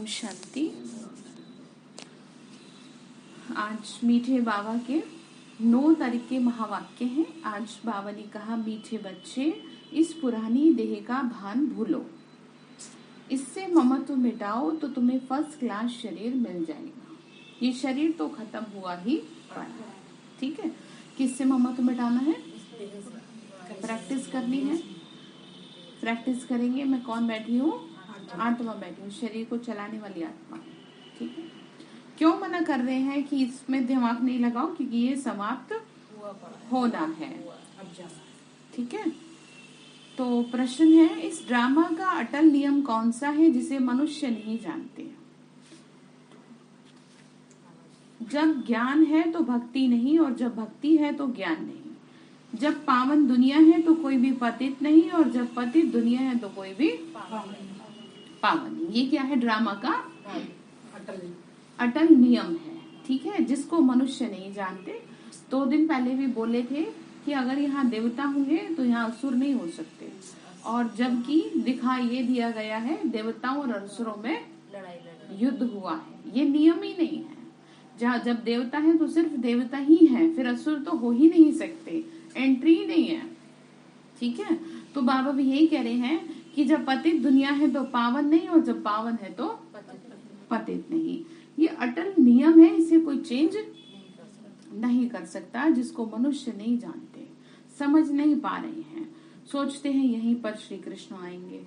ओम शांति। आज मीठे बाबा के 9 तारीख के महावाक्य हैं। आज बाबा ने कहा, मीठे बच्चे, इस पुरानी देह का भान भूलो, इससे ममत्व मिटाओ तो तुम्हें फर्स्ट क्लास शरीर मिल जाएगा। ये शरीर तो खत्म हुआ ही पड़ा, ठीक है। किससे ममत्व मिटाना है? प्रैक्टिस करनी है। प्रैक्टिस करेंगे। मैं कौन बैठी हूँ? आत्मा बैठी हूँ, शरीर को चलाने वाली आत्मा, ठीक है। क्यों मना कर रहे हैं कि इसमें दिमाग नहीं लगाओ? क्योंकि ये समाप्त होना है, ठीक है। तो प्रश्न है, इस ड्रामा का अटल नियम कौन सा है जिसे मनुष्य नहीं जानते? जब ज्ञान है तो भक्ति नहीं, और जब भक्ति है तो ज्ञान नहीं। जब पावन दुनिया है तो कोई भी पतित नहीं, और जब पतित दुनिया है तो कोई भी पावन नहीं। ये क्या है? ड्रामा का अटल नियम है, ठीक है, जिसको मनुष्य नहीं जानते। 2 दिन पहले भी बोले थे कि अगर यहाँ देवता होंगे तो यहाँ असुर नहीं हो सकते, और जबकि दिखा ये दिया गया है देवताओं और असुरों में युद्ध हुआ है। ये नियम ही नहीं है। जहाँ जब देवता है तो सिर्फ देवता ही है, फिर असुर तो हो ही नहीं सकते, एंट्री ही नहीं है, ठीक है। तो बाबा भी यही कह रहे हैं कि जब पतित दुनिया है तो पावन नहीं, और जब पावन है तो पतित नहीं। ये अटल नियम है, इसे कोई चेंज नहीं कर सकता, जिसको मनुष्य नहीं जानते, समझ नहीं पा रहे हैं। सोचते हैं यहीं पर श्री कृष्ण आएंगे।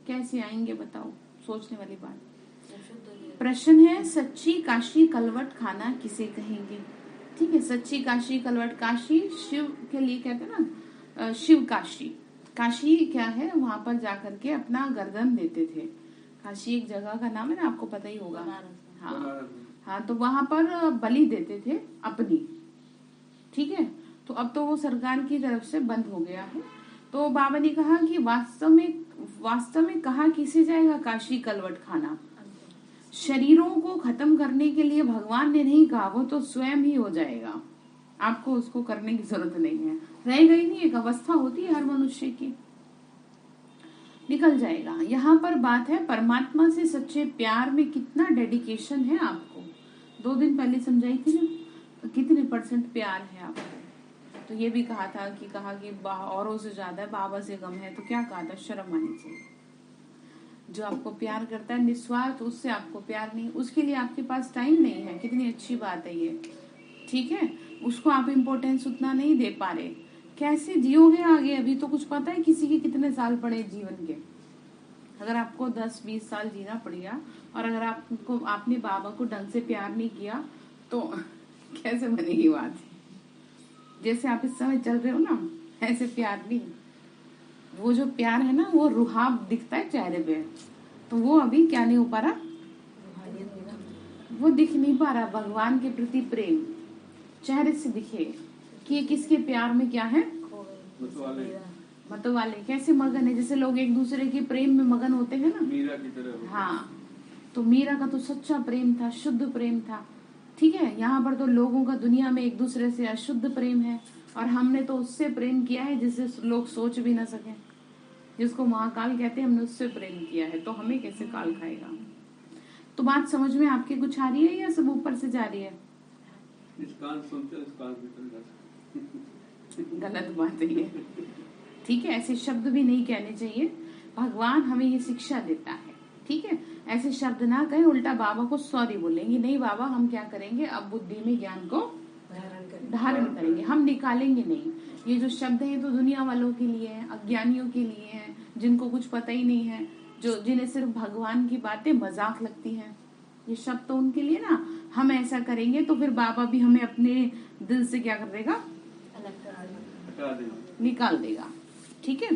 कैसे आएंगे बताओ? सोचने वाली बात। प्रश्न है, सच्ची काशी कलवट खाना किसे कहेंगे? ठीक है, सच्ची काशी कलवट। काशी शिव के लिए कहते हैं ना, शिव काशी। काशी क्या है? वहां पर जाकर के अपना गर्दन देते थे। काशी एक जगह का नाम है ना, आपको पता ही होगा। हाँ, तो वहां पर बलि देते थे अपनी, ठीक है। तो अब तो वो सरकार की तरफ से बंद हो गया है। तो बाबा ने कहा कि वास्तव में कहा किसे जाएगा काशी कलवट खाना? शरीरों को खत्म करने के लिए भगवान ने नहीं कहा, वो तो स्वयं ही हो जाएगा। आपको उसको करने की जरूरत नहीं है, रहेगा ही नहीं। एक अवस्था होती है हर मनुष्य की, निकल जाएगा। यहाँ पर बात है परमात्मा से सच्चे प्यार में कितना डेडिकेशन है आपको। 2 दिन पहले समझाई थी ना, कितने % प्यार है आपको। तो ये भी कहा कि औरों से ज्यादा बाबा से कम है। तो क्या कहा था? शर्म आनी चाहिए। जो आपको प्यार करता है निस्वार्थ, उससे आपको प्यार नहीं, उसके लिए आपके पास टाइम नहीं है। कितनी अच्छी बात है ये, ठीक है। उसको आप इम्पोर्टेंस उतना नहीं दे पा रहे। कैसे जियोगे आगे? अभी तो कुछ पता है किसी के कितने साल पड़े जीवन के? अगर आपको 10-20 साल जीना पड़ गया, और अगर आपने बाबा को ढंग से प्यार नहीं किया तो कैसे बनेगी बात? जैसे आप इस समय चल रहे हो ना, ऐसे प्यार नहीं। वो जो प्यार है ना, वो रुहाब दिखता है चेहरे पे, तो वो अभी क्या नहीं हो पा रहा, वो दिख नहीं पा रहा। भगवान के प्रति प्रेम चेहरे से दिखे कि ये किसके प्यार में क्या है, मत वाले कैसे मगन है। जैसे लोग एक दूसरे के प्रेम में मगन होते हैं ना, मीरा की तरह। हाँ, तो मीरा का तो सच्चा प्रेम था, शुद्ध प्रेम था, ठीक है। यहाँ पर तो लोगों का दुनिया में एक दूसरे से अशुद्ध प्रेम है, और हमने तो उससे प्रेम किया है जिससे लोग सोच भी ना सके, जिसको महाकाल कहते हैं। हमने उससे प्रेम किया है, तो हमें कैसे काल खाएगा? तो बात समझ में आपके कुछ आ रही है या सब ऊपर से जा रही है? गलत बात है ये, ठीक है। ऐसे शब्द भी नहीं कहने चाहिए। भगवान हमें ये शिक्षा देता है, ठीक है। ऐसे शब्द ना कहें, उल्टा बाबा को सॉरी बोलेंगे। नहीं बाबा, हम क्या करेंगे, अब बुद्धि में ज्ञान को धारण करेंगे, हम निकालेंगे नहीं। ये जो शब्द है तो दुनिया वालों के लिए है, अज्ञानियों के लिए है, जिनको कुछ पता ही नहीं है, जिन्हें सिर्फ भगवान की बातें मजाक लगती हैं। ये शब्द तो उनके लिए ना। हम ऐसा करेंगे तो फिर बाबा भी हमें अपने दिल से क्या कर देगा, निकाल देगा, ठीक है।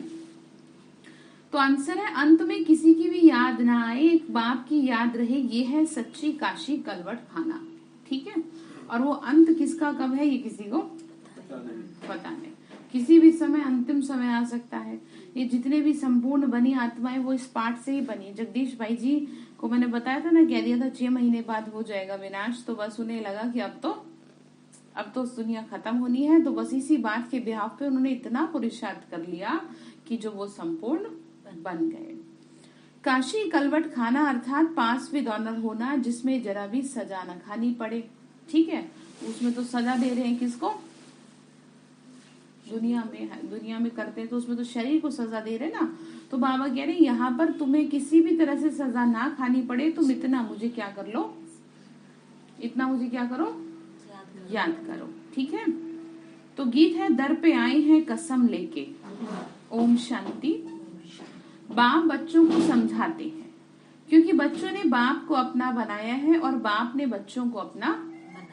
तो आंसर है, अंत में किसी की भी याद ना आए, एक बाप की याद रहे, ये है सच्ची काशी कलवट खाना, ठीक है। और वो अंत किसका कब है ये किसी को पता नहीं। किसी भी समय अंतिम समय आ सकता है। ये जितने भी संपूर्ण बनी आत्माएं वो इस पाठ से ही बनी। जगदीश भाई जी को मैंने बताया था ना, कह दिया था 6 महीने बाद हो जाएगा विनाश। तो बस उन्हें लगा कि अब तो दुनिया खत्म होनी है। तो बस इसी बात के बिहाफ पे उन्होंने इतना पुरुषार्थ कर लिया कि जो वो संपूर्ण बन गए। काशी कलवट खाना अर्थात पास विद ऑनर होना, जिसमें जरा भी सजा न खानी पड़े। ठीक है, उसमें तो सजा दे रहे हैं किसको? दुनिया में करते हैं तो उसमें तो शरीर को सजा दे रहे ना। तो बाबा कह रहे हैं यहाँ पर तुम्हें किसी भी तरह से सजा ना खानी पड़े, तुम इतना मुझे क्या कर लो, इतना मुझे क्या करो, याद करो। ठीक है, तो गीत है दर पे आए हैं कसम लेके। ओम शांति। बाप बच्चों को समझाते हैं क्योंकि बच्चों ने बाप को अपना बनाया है और बाप ने बच्चों को अपना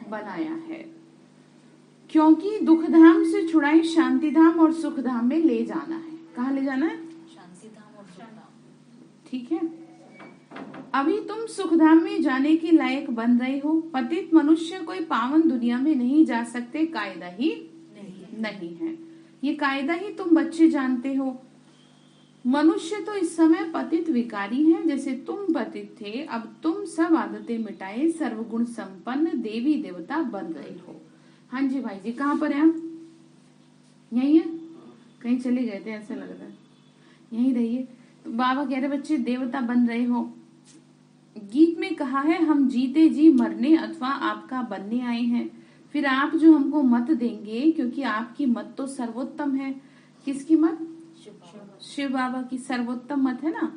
बनाया है। क्योंकि दुख धाम से छुड़ाई शांति धाम और सुख धाम में ले जाना है। कहाँ ले जाना है? शांति धाम और सुख धाम। ठीक है, अभी तुम सुख धाम में जाने के लायक बन रहे हो। पतित मनुष्य कोई पावन दुनिया में नहीं जा सकते, कायदा ही नहीं है। ये कायदा ही तुम बच्चे जानते हो। मनुष्य तो इस समय पतित विकारी है, जैसे तुम पतित थे। अब तुम सब आदतें मिटाए सर्वगुण संपन्न देवी देवता बन रहे हो। हाँ जी भाई जी, कहाँ पर है आप? यही है? कहीं चले गए थे ऐसा लग रहा है, यहीं रहिए। तो बाबा कह रहे बच्चे देवता बन रहे हो। गीत में कहा है हम जीते जी मरने अथवा आपका बनने आए हैं। फिर आप जो हमको मत देंगे, क्योंकि आपकी मत तो सर्वोत्तम है। किसकी मत? शिव बाबा की सर्वोत्तम मत है ना।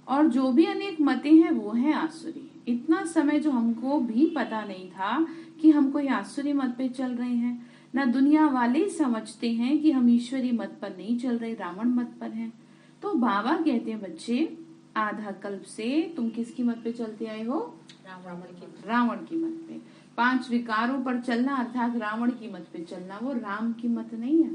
और जो भी अनेक मतें हैं वो है आसुरी। इतना समय जो हमको भी पता नहीं था कि हम कोई आसुरी मत पे चल रहे हैं। ना दुनिया वाले समझते हैं कि हम ईश्वरी मत पर नहीं चल रहे, रावण मत पर हैं। तो बाबा कहते हैं बच्चे आधा कल्प से तुम किसकी मत पे चलते आए हो? रावण की मत पे। 5 विकारों पर चलना अर्थात रावण की मत पे चलना, वो राम की मत नहीं है।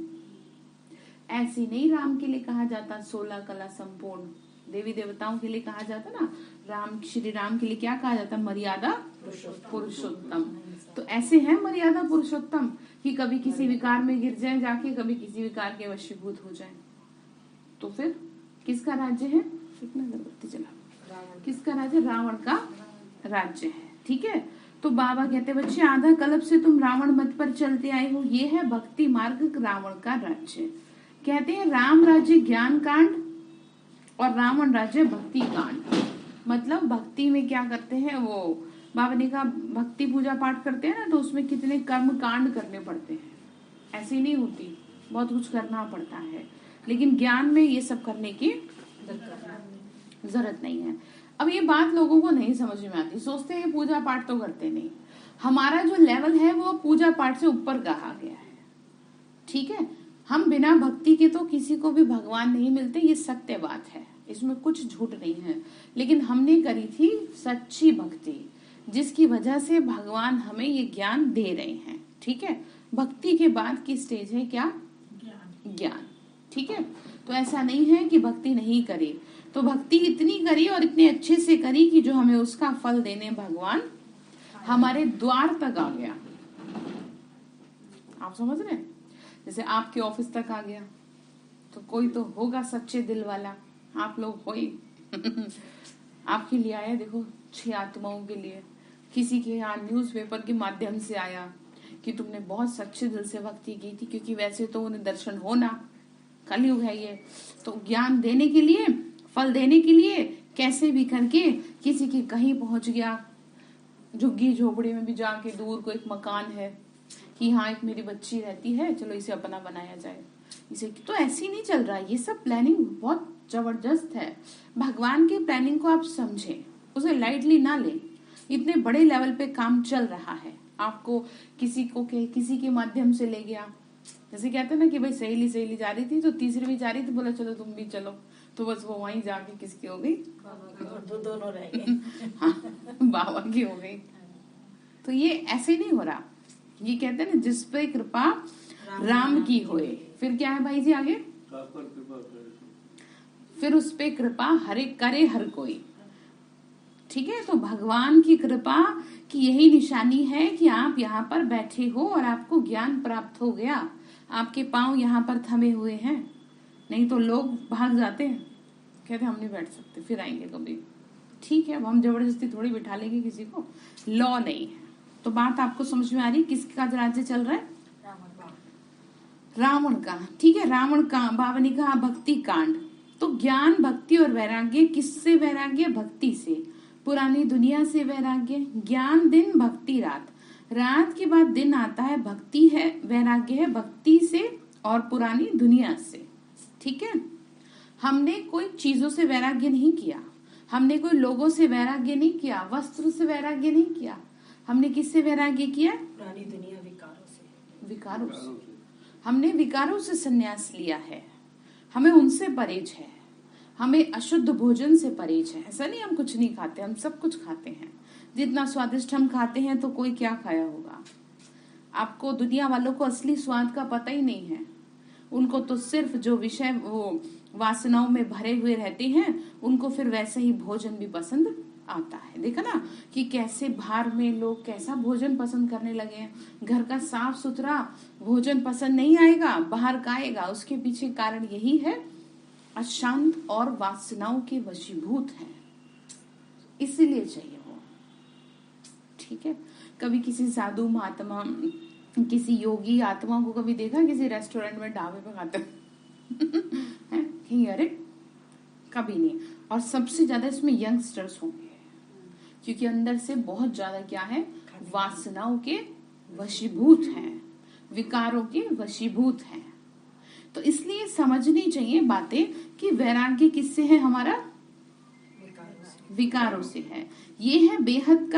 ऐसी नहीं राम के लिए कहा जाता 16 कला संपूर्ण। देवी देवताओं के लिए कहा जाता ना, राम श्री राम के लिए क्या कहा जाता? मर्यादा पुरुषोत्तम। तो ऐसे है मर्यादा पुरुषोत्तम कि कभी किसी विकार में गिर जाए जाके, कभी किसी विकार के वशीभूत हो जाए। तो फिर किसका राज्य है? कितना अगरबत्ती जला, किसका राज्य? रावण का राज्य है। ठीक है, तो बाबा कहते बच्चे आधा कल्प से तुम रावण मत पर चलते आए हो। ये है भक्ति मार्ग रावण का राज्य। कहते हैं राम राज्य ज्ञान कांड और रावण राज्य भक्ति कांड। मतलब भक्ति में क्या करते हैं वो, बाबा ने कहा भक्ति पूजा पाठ करते हैं ना, तो उसमें कितने कर्म कांड करने पड़ते हैं। ऐसी नहीं होती, बहुत कुछ करना पड़ता है। लेकिन ज्ञान में ये सब करने की जरूरत नहीं है। अब ये बात लोगों को नहीं समझ में आती, सोचते हैं पूजा पाठ तो करते नहीं। हमारा जो लेवल है वो पूजा पाठ से ऊपर कहा गया है। ठीक है, हम बिना भक्ति के तो किसी को भी भगवान नहीं मिलते, ये सत्य बात है, इसमें कुछ झूठ नहीं है। लेकिन हमने करी थी सच्ची भक्ति, जिसकी वजह से भगवान हमें ये ज्ञान दे रहे हैं। ठीक है, भक्ति के बाद की स्टेज है क्या? ज्ञान। ठीक है, तो ऐसा नहीं है कि भक्ति नहीं करी, तो भक्ति इतनी करी और इतने अच्छे से करी कि जो हमें उसका फल देने भगवान हमारे द्वार तक आ गया। आप समझ रहे हैं? जैसे आपके ऑफिस तक आ गया, तो कोई तो होगा सच्चे दिल वाला, आप लोग हो ही आपके लिए आया। देखो 6 आत्माओं के लिए, किसी के यहाँ न्यूज़पेपर के माध्यम से आया कि तुमने बहुत सच्चे दिल से भक्ति की थी, क्योंकि वैसे तो उन्हें दर्शन होना, कलयुग है ये। तो ज्ञान देने के लिए, फल देने के लिए कैसे भी करके किसी के कहीं पहुंच गया, झुग्गी झोपड़ी में भी जाके दूर को एक मकान है कि हाँ एक मेरी बच्ची रहती है, चलो इसे अपना बनाया जाए इसे। तो ऐसे ही नहीं चल रहा है, ये सब प्लानिंग बहुत जबरदस्त है। भगवान की प्लानिंग को आप समझें, उसे लाइटली ना लें। इतने बड़े लेवल पे काम चल रहा है। आपको किसी के माध्यम से ले गया, जैसे कहते हैं ना कि भाई सहेली जा रही थी, तो तीसरी भी जा रही थी, बोला चलो तुम भी चलो, तो बस वो वहीं जाके किसकी हो गई? दोनों रह गए। हाँ, बाबा की हो गई। तो ये ऐसे नहीं हो रहा। ये कहते हैं ना जिस पे कृपा राम की होए, फिर क्या है भाई जी आगे? फिर उस पे कृपा हरे करे हर कोई। ठीक है, तो भगवान की कृपा की यही निशानी है कि आप यहाँ पर बैठे हो और आपको ज्ञान प्राप्त हो गया, आपके पांव यहाँ पर थमे हुए हैं। नहीं तो लोग भाग जाते हैं, कहते हम नहीं बैठ सकते, फिर आएंगे कभी। ठीक है, अब हम जबरदस्ती थोड़ी बिठा लेंगे किसी को, लॉ नहीं है। तो बात आपको समझ में आ रही किसका राज्य चल रहा है? रावण का। ठीक है, रावण का बाबा ने कहा भक्ति कांड। तो ज्ञान, भक्ति और वैराग्य, किससे वैराग्य? भक्ति से। पुरानी दुनिया से वैराग्य। ज्ञान दिन, भक्ति रात। रात के बाद दिन आता है, भक्ति है, वैराग्य है भक्ति से और पुरानी दुनिया से। ठीक है, हमने कोई चीजों से वैराग्य नहीं किया, हमने कोई लोगों से वैराग्य नहीं किया, वस्त्र से वैराग्य नहीं किया, हमने किससे वैराग्य किया? पुरानी दुनिया विकारों से। विकारों से। हमने विकारों से संन्यास लिया है, हमें उनसे परहेज है, हमें अशुद्ध भोजन से परहेज है। ऐसा नहीं हम कुछ नहीं खाते, हम सब कुछ खाते हैं। जितना स्वादिष्ट हम खाते हैं तो कोई क्या खाया होगा। आपको दुनिया वालों को असली स्वाद का पता ही नहीं है। उनको तो सिर्फ जो विषय वो वासनाओं में भरे हुए रहते हैं, उनको फिर वैसे ही भोजन भी पसंद आता है। देखा ना कि कैसे बाहर में लोग कैसा भोजन पसंद करने लगे हैं। घर का साफ सुथरा भोजन पसंद नहीं आएगा, बाहर का आएगा। उसके पीछे कारण यही है, अशांत और वासनाओं के वशीभूत है, इसीलिए चाहिए वो। ठीक है, कभी किसी साधु महात्मा, किसी योगी आत्मा को कभी देखा किसी रेस्टोरेंट में, ढाबे पे खाते हैं कहीं? अरे कभी नहीं। और सबसे ज्यादा इसमें यंगस्टर्स होंगे, क्योंकि अंदर से बहुत ज्यादा क्या है, वासनाओं के वशीभूत हैं, विकारों के वशीभूत हैं। तो इसलिए समझनी चाहिए बातें कि वैराग्य किससे है हमारा? विकारों से है। ये है बेहद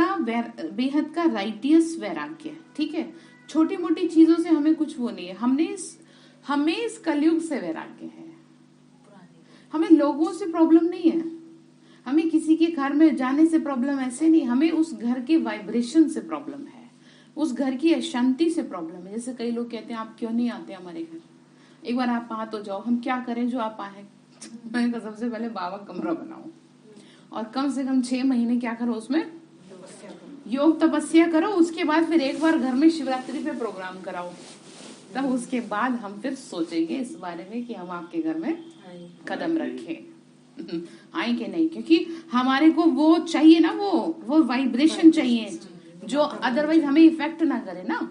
का राइटियस वैराग्य। ठीक है, छोटी मोटी चीजों से हमें कुछ वो नहीं है। हमें इस कलयुग से वैराग्य है। हमें लोगों से प्रॉब्लम नहीं है, हमें किसी के घर में जाने से प्रॉब्लम ऐसे नहीं, हमें उस घर के वाइब्रेशन से प्रॉब्लम है, उस घर की अशांति से प्रॉब्लम है। जैसे कई लोग कहते हैं आप क्यों नहीं आते हमारे घर, एक बार आप आ तो जाओ। हम क्या करें जो आप आए? मैंने कहा सबसे पहले बाबा कमरा बनाओ और कम से कम 6 महीने क्या करो, उसमें योग तपस्या करो। उसके बाद फिर एक बार घर में शिवरात्रि पे प्रोग्राम कराओ, तब उसके बाद हम फिर सोचेंगे इस बारे में कि हम आपके घर में कदम रखें, आए कि नहीं। क्योंकि हमारे को वो चाहिए ना, वो वाइब्रेशन चाहिए जो अदरवाइज हमें इफेक्ट ना करे ना।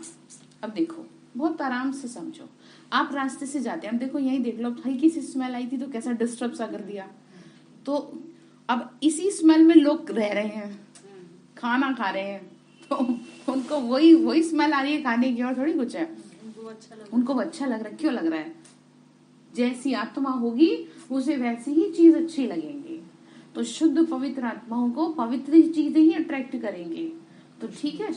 अब देखो, बहुत आराम से समझो, आप रास्ते से जाते हैं, अब देखो यही देख लो, हल्की सी स्मेल आई थी तो कैसा डिस्टर्ब सा कर दिया। तो अब इसी स्मेल में लोग रह रहे हैं, खाना खा रहे हैं, तो उनको वही स्मेल आ रही है खाने की, और थोड़ी कुछ है। उनको अच्छा लग रहा है। क्यों लग रहा है? जैसी आत्मा होगी उसे वैसी ही चीज अच्छी लगेंगी। तो शुद्ध पवित्र आत्माओं को पवित्र चीजें ही अट्रैक्ट करेंगे। तो ठीक है,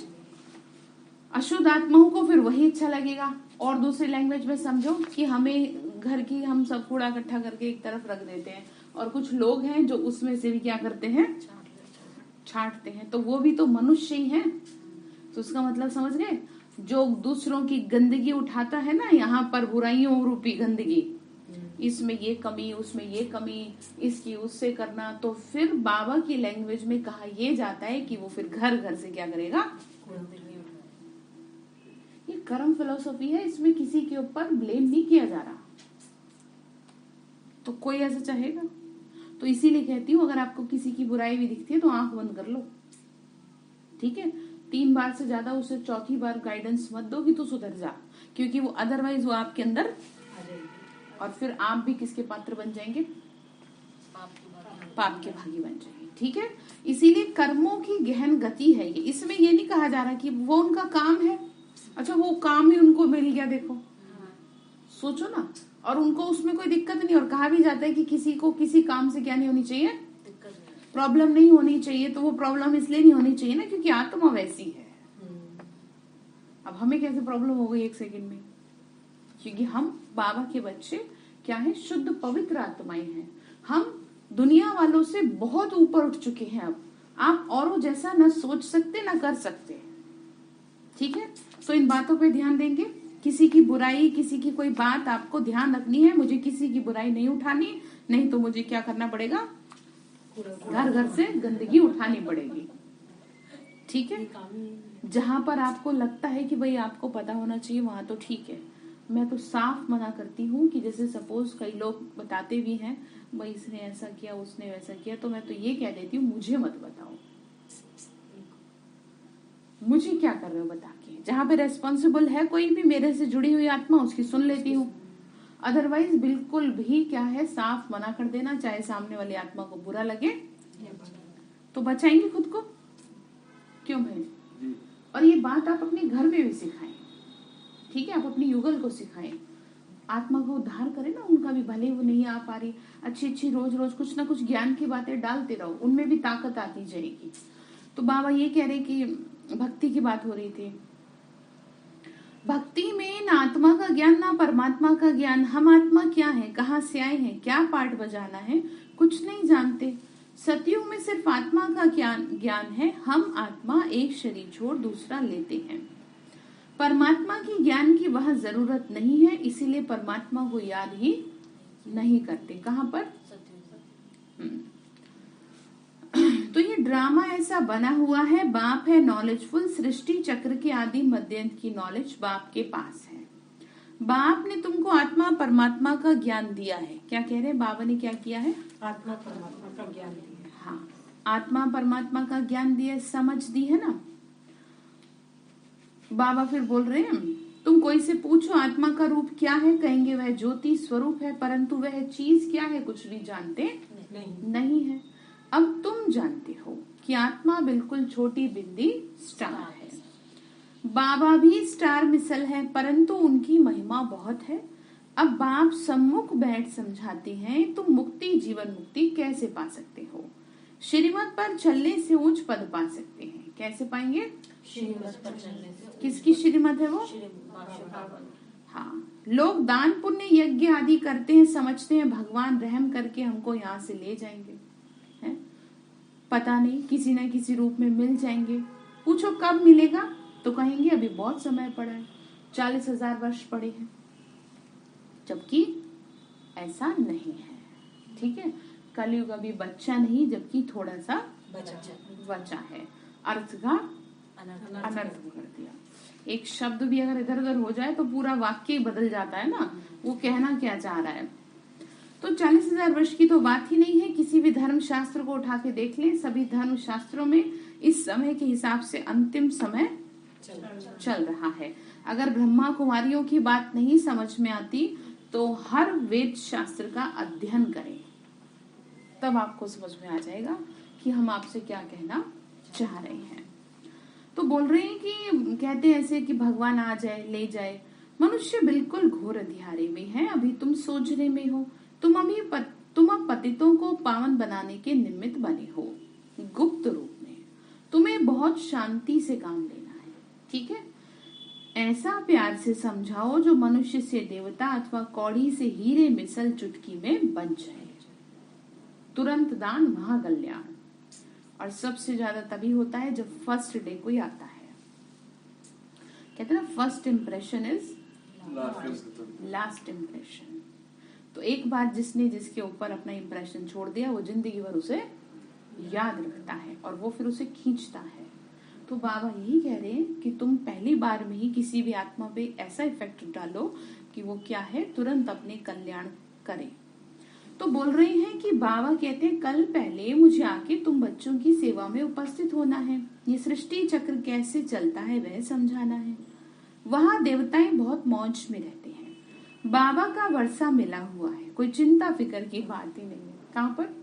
अशुद्ध आत्माओं को फिर वही अच्छा लगेगा। और दूसरी लैंग्वेज में समझो कि हमें घर की हम सब कूड़ा इकट्ठा करके एक तरफ रख देते हैं, और कुछ लोग हैं जो उसमें से भी क्या करते हैं, छांटते हैं। तो वो भी तो मनुष्य ही हैं। तो उसका मतलब समझ गए, जो दूसरों की गंदगी उठाता है ना, यहाँ पर बुराइयों रूपी गंदगी, इसमें ये कमी, उसमें ये कमी, इसकी उससे करना, तो फिर बाबा की लैंग्वेज में कहा यह जाता है कि वो फिर घर घर से क्या करेगा, ये कर्म फिलोसॉफी है, इसमें किसी के ऊपर ब्लेम नहीं किया जा रहा। तो कोई ऐसा चाहेगा? तो इसीलिए कहती हूँ, अगर आपको किसी की बुराई भी दिखती है तो आंख बंद कर लो। ठीक है, 3 बार से ज्यादा उसे 4थी बार गाइडेंस मत दो कि तू सुधर जा, क्योंकि वो अदरवाइज वो आपके अंदर, और फिर आप भी किसके पात्र बन जाएंगे, पाप के भागी बन जाएंगे। ठीक है, इसीलिए कर्मों की गहन गति है ये। इसमें ये नहीं कहा जा रहा कि वो उनका काम है, अच्छा वो काम ही उनको मिल गया, देखो सोचो ना, और उनको उसमें कोई दिक्कत नहीं। और कहा भी जाता है कि किसी को किसी काम से क्या नहीं होनी चाहिए, प्रॉब्लम नहीं होनी चाहिए। तो वो प्रॉब्लम इसलिए नहीं होनी चाहिए ना क्योंकि आत्मा वैसी है। अब हमें कैसे प्रॉब्लम हो गई 1 सेकंड में? क्योंकि हम बाबा के बच्चे क्या है, शुद्ध पवित्र आत्माएं हैं। हम दुनिया वालों से बहुत ऊपर उठ चुके हैं। अब आप औरों जैसा न सोच सकते न कर सकते। ठीक है, तो इन बातों पे ध्यान देंगे। किसी की बुराई, किसी की कोई बात आपको ध्यान रखनी है, मुझे किसी की बुराई नहीं उठानी, नहीं तो मुझे क्या करना पड़ेगा, घर घर से गंदगी उठानी पड़ेगी। ठीक है, जहां पर आपको लगता है कि भाई आपको पता होना चाहिए वहां तो ठीक है। मैं तो साफ मना करती हूँ कि जैसे सपोज कई लोग बताते भी हैं भाई इसने ऐसा किया, उसने वैसा किया, तो मैं तो ये कह देती हूँ मुझे मत बताओ, मुझे क्या कर रहे हो बता के। जहां पे रेस्पॉन्सिबल है कोई भी मेरे से जुड़ी हुई आत्मा, उसकी सुन लेती हूँ। अदरवाइज बिल्कुल भी क्या है, साफ मना कर देना, चाहे सामने वाली आत्मा को बुरा लगे तो बचाएंगे खुद को, क्यों भाई? और ये बात आप अपने घर में भी सिखाएं, ठीक है? आप अपनी युगल को सिखाएं, आत्मा को उद्धार करें ना उनका भी, भले वो नहीं आ पा रही, अच्छी अच्छी रोज रोज कुछ ना कुछ ज्ञान की बातें डालते रहो, उनमें भी ताकत आती जाएगी। तो बाबा ये कह रहे कि भक्ति की बात हो रही थी, भक्ति में न आत्मा का ज्ञान ना परमात्मा का ज्ञान, हम आत्मा क्या है, कहाँ से आए हैं, क्या पाठ बजाना है, कुछ नहीं जानते। सतयुग में सिर्फ आत्मा का ज्ञान है, हम आत्मा एक शरीर छोड़ दूसरा लेते हैं। परमात्मा की ज्ञान की वह जरूरत नहीं है, इसीलिए परमात्मा को याद ही नहीं करते। कहाँ पर? तो ये ड्रामा ऐसा बना हुआ है, बाप है नॉलेजफुल, सृष्टि चक्र के आदि मध्यंत की नॉलेज बाप के पास है। बाप ने तुमको आत्मा परमात्मा का ज्ञान दिया है। क्या कह रहे हैं बाबा ने, क्या किया है? आत्मा परमात्मा का ज्ञान दिया। हाँ, आत्मा परमात्मा का ज्ञान दिया, समझ दी है ना। बाबा फिर बोल रहे हैं, तुम कोई से पूछो आत्मा का रूप क्या है, कहेंगे वह ज्योति स्वरूप है, परंतु वह चीज क्या है कुछ भी जानते नहीं है। अब तुम जानते हो कि आत्मा बिल्कुल छोटी बिंदी स्टार है। बाबा भी स्टार मिसल है, परंतु उनकी महिमा बहुत है। अब बाप सम्मुख बैठ समझाते हैं, तुम मुक्ति जीवन मुक्ति कैसे पा सकते हो, श्रीमत पर चलने से उच्च पद पा सकते हैं। कैसे पाएंगे? श्रीमत पर चलने से। किसकी श्रीमत है वो? हाँ, लोग दान पुण्य यज्ञ आदि करते हैं, समझते हैं भगवान रहम करके हमको यहाँ से ले जाएंगे, है? पता नहीं, किसी न किसी रूप में मिल जाएंगे। पूछो कब मिलेगा तो कहेंगे अभी बहुत समय पड़ा है, 40,000 वर्ष पड़े हैं, जबकि ऐसा नहीं है। ठीक है, कलयुग अभी बच्चा नहीं, जबकि थोड़ा सा बचा है। अर्थ का अनर्थ कर दिया। एक शब्द भी अगर इधर उधर हो जाए तो पूरा वाक्य बदल जाता है ना, वो कहना क्या चाह रहा है। तो 40,000 वर्ष की तो बात ही नहीं है। किसी भी धर्म शास्त्र को उठा के देख लें, सभी धर्म शास्त्रों में इस समय के हिसाब से अंतिम समय चल रहा है। अगर ब्रह्मा कुमारियों की बात नहीं समझ में आती तो हर वेद शास्त्र का अध्ययन करें, तब आपको समझ में आ जाएगा कि हम आपसे क्या कहना चाह रहे हैं। तो बोल रहे हैं कि कहते हैं ऐसे कि भगवान आ जाए ले जाए। मनुष्य बिल्कुल घोर अंधियारे में है, अभी तुम सोचने में हो। तुम अब पतितों को पावन बनाने के निमित्त बने हो गुप्त रूप में। तुम्हें बहुत शांति से काम लेना है, ठीक है? ऐसा प्यार से समझाओ जो मनुष्य से देवता अथवा कौड़ी से हीरे मिसल चुटकी में बन जाए। तुरंत दान महाकल्याण। और सबसे ज्यादा तभी होता है जब फर्स्ट डे कोई आता है। कहते हैं ना, first impression is last impression. तो एक बार जिसने जिसके ऊपर अपना इम्प्रेशन छोड़ दिया, वो जिंदगी भर उसे याद रखता है और वो फिर उसे खींचता है। तो बाबा यही कह रहे हैं कि तुम पहली बार में ही किसी भी आत्मा पे ऐसा इफेक्ट डालो कि वो क्या है, तुरंत अपने कल्याण करे। तो बोल रहे हैं कि बाबा कहते हैं कल पहले मुझे आके तुम बच्चों की सेवा में उपस्थित होना है, ये सृष्टि चक्र कैसे चलता है वह समझाना है। वहाँ देवताएं बहुत मौज में रहते हैं, बाबा का वर्षा मिला हुआ है, कोई चिंता फिक्र की बात ही नहीं है। कहाँ पर?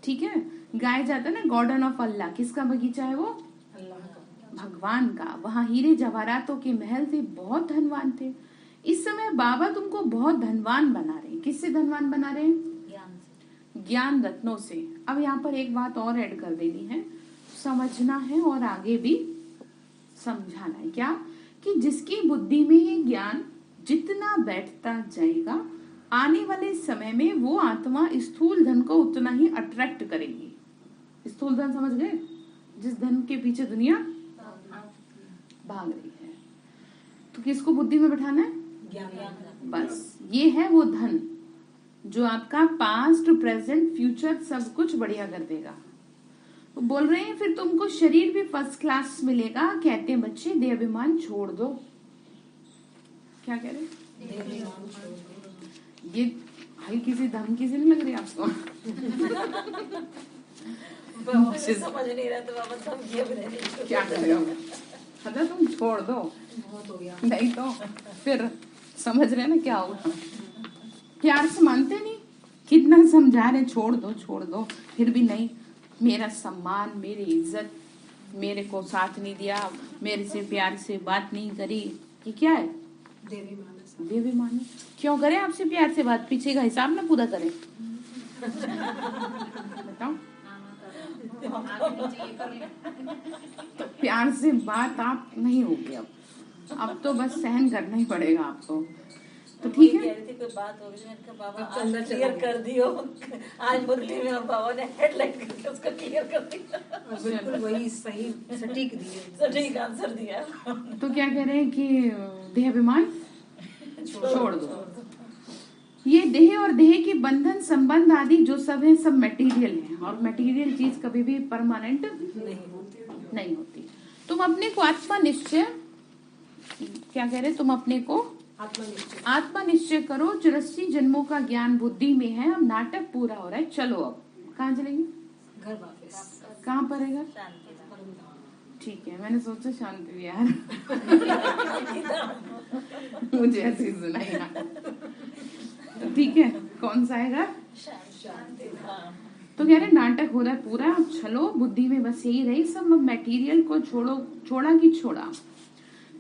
ठीक है, गाया जाता है ना गार्डन ऑफ अल्लाह। किसका बगीचा है वो? अल्लाह का, भगवान का। वहाँ हीरे जवाहरातों के महल थे, बहुत धनवान थे। इस समय बाबा तुमको बहुत धनवान बना रहे हैं। किससे धनवान बना रहे हैं? ज्ञान से, ज्ञान रत्नों से। अब यहाँ पर एक बात और ऐड कर देनी है, समझना है और आगे भी समझाना है। क्या? कि जिसकी बुद्धि में ये ज्ञान जितना बैठता जाएगा, आने वाले समय में वो आत्मा स्थूल धन को उतना ही अट्रैक्ट करेगी। स्थूल धन समझ गए? जिस धन के पीछे दुनिया भाग रही है। तो किसको बुद्धि में बैठाना है? ज्ञान। बस ये है वो धन जो आपका पास्ट प्रेजेंट फ्यूचर सब कुछ बढ़िया कर देगा। तो बोल रहे हैं फिर तुमको शरीर भी फर्स्ट क्लास मिलेगा। कहते हैं बच्चे देह अभिमान छोड़ दो। क्या कह रहे हैं? ये हल्की सी धमकी से नहीं लग रही आपको? समझ नहीं रहा तो बाबा धमकी अब नहीं। क्या कर रहे हो? तुम छोड़ दो, बहुत हो गया। नहीं तो फिर समझ रहे हैं ना क्या होगा? प्यार से मानते नहीं, कितना समझा रहे छोड़ दो, फिर भी नहीं। मेरा सम्मान, मेरी इज्जत, मेरे को साथ नहीं दिया, मेरे से प्यार से बात नहीं करी, ये क्या है? देवी माने। क्यों करें आपसे प्यार से बात? पीछे का हिसाब ना पूरा करें। बताओ, तो प्यार से बात आप नहीं होगी अब तो बस सहन करना ही पड़ेगा आपको। तो ठीक है, कोई बात होगी तो मैंने कहा बाबा आज क्लियर कर दियो। आज मुरली में बाबा ने हेडलाइन करके उसको क्लियर कर दिया। बिल्कुल वही सही सटीक दिए, सटीक आंसर दिया। तो क्या कह रहे हैं कि देहाभिमान छोड़ दो। ये देह और देह के बंधन संबंध आदि जो सब है सब मटेरियल है, और मटेरियल चीज कभी भी परमानेंट नहीं होती। तुम अपने को आत्मा निश्चय, क्या कह रहे, तुम अपने को आत्मा निश्चय करो। 84 जन्मों का ज्ञान बुद्धि में है। अब नाटक पूरा हो रहा है, चलो अब कहाँ चलेंगे? घर वापस। कहाँ पर है घर? ठीक है, मैंने सोचा शांति विहार। मुझे ऐसे सुनाई ना। तो ठीक है, कौन सा है घर? तो कह रहे नाटक हो रहा है पूरा, चलो बुद्धि में बस यही रही, सब मटेरियल को छोड़ा कि छोड़ा।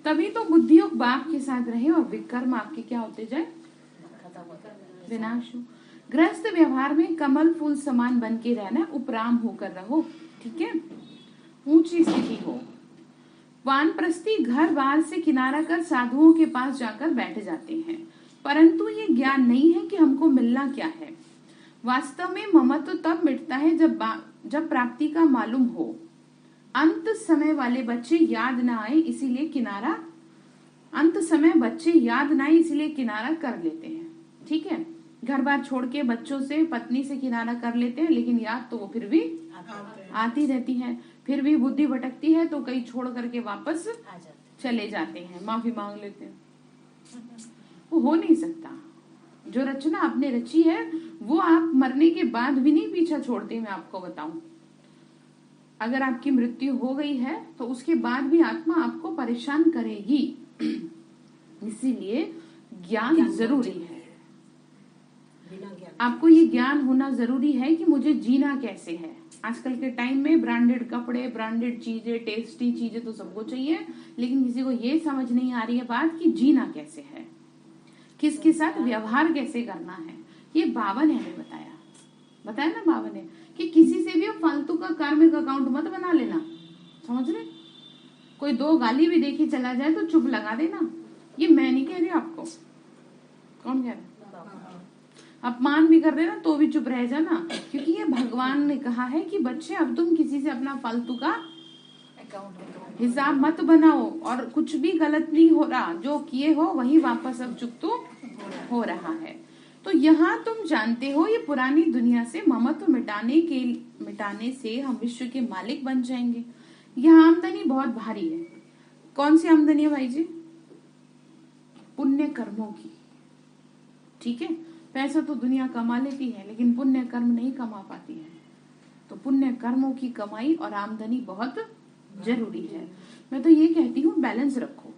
तभी तो बुद्धि और बाप के साथ रहे और विकर्म आपके क्या होते जाए? विनाश हो। गृहस्थ व्यवहार में कमल फूल समान बन के रहना, उपराम होकर रहो, ठीक है, ऊंची स्थिति हो। वानप्रस्थी घर बार से किनारा कर साधुओं के पास जाकर बैठ जाते हैं, परंतु ये ज्ञान नहीं है कि हमको मिलना क्या है। वास्तव में ममत्व तब मिटता है जब प्राप्ति का मालूम हो। अंत समय वाले बच्चे याद ना आए इसीलिए किनारा, अंत समय बच्चे याद ना आए इसीलिए किनारा कर लेते हैं, ठीक है। घर बार छोड़ के बच्चों से, पत्नी से किनारा कर लेते हैं, लेकिन याद तो वो फिर भी आती रहती है। फिर भी बुद्धि भटकती है तो कई छोड़ करके वापस चले जाते हैं, माफी मांग लेते हैं। वो हो नहीं सकता। जो रचना आपने रची है वो आप मरने के बाद भी नहीं पीछा छोड़ते। मैं आपको बताऊं, अगर आपकी मृत्यु हो गई है तो उसके बाद भी आत्मा आपको परेशान करेगी। इसीलिए ज्ञान जरूरी है। आपको ये ज्ञान होना जरूरी है कि मुझे जीना कैसे है। आजकल के टाइम में ब्रांडेड कपड़े, ब्रांडेड चीजें, टेस्टी चीजें तो सबको चाहिए, लेकिन किसी को ये समझ नहीं आ रही है बात कि जीना कैसे है, किसके साथ व्यवहार कैसे करना है। ये बाबा ने हमें बताया ना बाबा ने कि किसी से भी फालतू का कार्मिक अकाउंट मत बना लेना, समझ रहे। कोई दो गाली भी देखी चला जाए तो चुप लगा देना। ये मैं नहीं कह रही आपको, कौन कह रहा है? अपमान भी कर देना तो भी चुप रह जाना, क्योंकि ये भगवान ने कहा है कि बच्चे अब तुम किसी से अपना फालतू का हिसाब मत बनाओ, और कुछ भी गलत नहीं हो रहा, जो किए हो वही वापस अब चुकतो हो रहा है। तो यहाँ तुम जानते हो ये पुरानी दुनिया से ममत्व मिटाने से हम विश्व के मालिक बन जाएंगे। यह आमदनी बहुत भारी है। कौन सी आमदनी है भाई जी? पुण्य कर्मों की, ठीक है। पैसा तो दुनिया कमा लेती है लेकिन पुण्य कर्म नहीं कमा पाती है। तो पुण्य कर्मों की कमाई और आमदनी बहुत जरूरी है। मैं तो ये कहती हूँ बैलेंस रखो।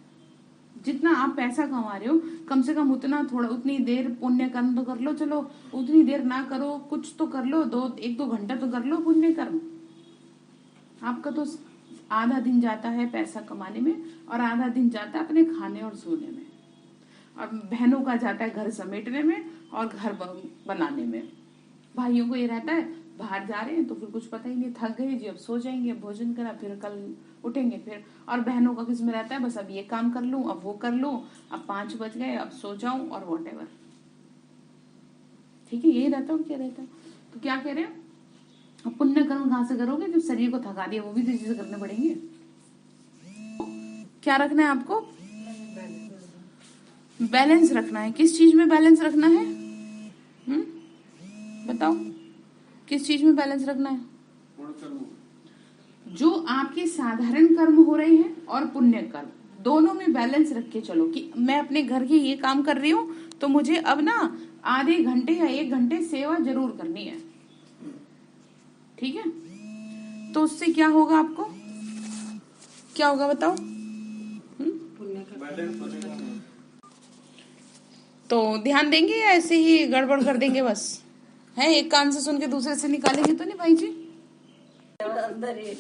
जितना आप पैसा कमा रहे हो कम से कम उतनी देर पुण्य कर्म तो कर लो। चलो उतनी देर ना करो, कुछ तो कर लो, 1-2 घंटा तो कर लो पुण्य कर्म। आपका तो आधा दिन जाता है पैसा कमाने में और आधा दिन जाता है अपने खाने और सोने में, और बहनों का जाता है घर समेटने में और घर बनाने में। भाइयों को ये रहता है बाहर जा रहे हैं तो फिर कुछ पता ही नहीं, थक गए जी अब सो जाएंगे, भोजन करा फिर कल उठेंगे फिर। और बहनों का किस में रहता है बस अब ये काम कर लूं, अब वो कर लूं, अब 5 बज गए अब सो जाऊं और व्हाटएवर, ठीक है। यही रहता है, क्या रहता है। तो क्या कह रहे हैं, अब पुण्य कर्म कहाँ से करोगे जब शरीर को थका दिया, वो भी तो चीजें करने पड़ेंगे। क्या रखना है आपको? बैलेंस रखना है। किस चीज में बैलेंस रखना है? बताओ किस चीज में बैलेंस रखना है? जो आपके साधारण कर्म हो रहे हैं और पुण्य कर्म, दोनों में बैलेंस रख के चलो कि मैं अपने घर के ये काम कर रही हूँ तो मुझे अब ना आधे घंटे या 1 घंटे सेवा जरूर करनी है, ठीक है। तो उससे क्या होगा, आपको क्या होगा बताओ? तो ध्यान देंगे या ऐसे ही गड़बड़ कर देंगे बस? है एक कान से सुन के दूसरे से निकालेंगे तो नहीं भाई जी? अंदर ही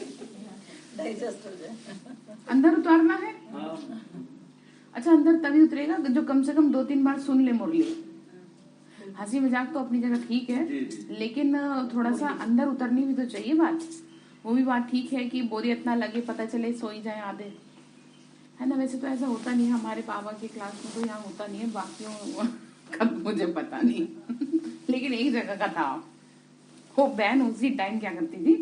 डाइजेस्ट हो जाए। अंदर उतारना है। अच्छा, अंदर तभी उतरेगा जो कम से कम 2-3 बार सुन ले मुरली। हंसी मजाक तो अपनी जगह ठीक है, लेकिन थोड़ा सा अंदर उतरनी भी तो चाहिए बात। वो भी बात ठीक है कि बोरियत ना लगे, पता चले सोई जाए आधे, है ना। वैसे तो ऐसा होता नहीं है हमारे बाबा की क्लास में, तो यहाँ होता नहीं है, बाकियों का मुझे पता नहीं लेकिन एक जगह का था। वो बहन उसी टाइम क्या करती थी,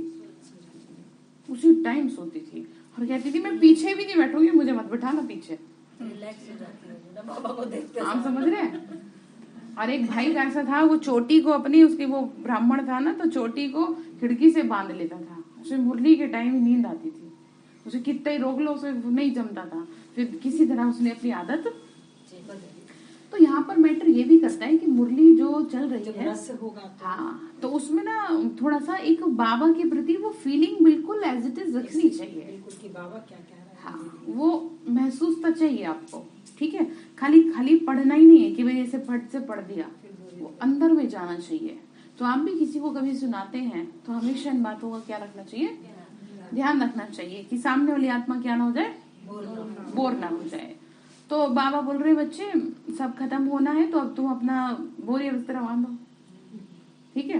उसी टाइम सोती थी और कहती थी मैं पीछे भी नहीं बैठूंगी, मुझे मत बिठाना पीछे। रिलैक्स हो जाती है ना बाबा को देखते। आप समझ रहे हैं। और एक भाई का ऐसा था, वो चोटी को अपनी, उसकी वो ब्राह्मण था ना, तो चोटी को खिड़की से बांध लेता था। उसे मुरली के टाइम ही नींद आती थी, उसे कितना ही रोक लो उसे नहीं जमता था। फिर किसी तरह उसने अपनी आदत। तो यहाँ पर मैटर ये भी करता है कि मुरली जो चल रही है, हाँ, तो उसमें ना थोड़ा सा एक बाबा के प्रति वो फीलिंग बिल्कुल एज इट इज रखनी चाहिए कि बाबा क्या कह रहा है। हाँ, वो महसूस तो चाहिए आपको, ठीक है। खाली पढ़ना ही नहीं है कि भाई ऐसे फट से पढ़ दिया, वो अंदर में जाना चाहिए। तो आप भी किसी को कभी सुनाते हैं तो हमेशा इन बातों का क्या रखना चाहिए, ध्यान रखना चाहिए कि सामने वाली आत्मा क्या ना हो जाए, बोर ना हो जाए। तो बाबा बोल रहे बच्चे सब खत्म होना है, तो अब तुम अपना बोरिया बिस्तर बांधो, ठीक है।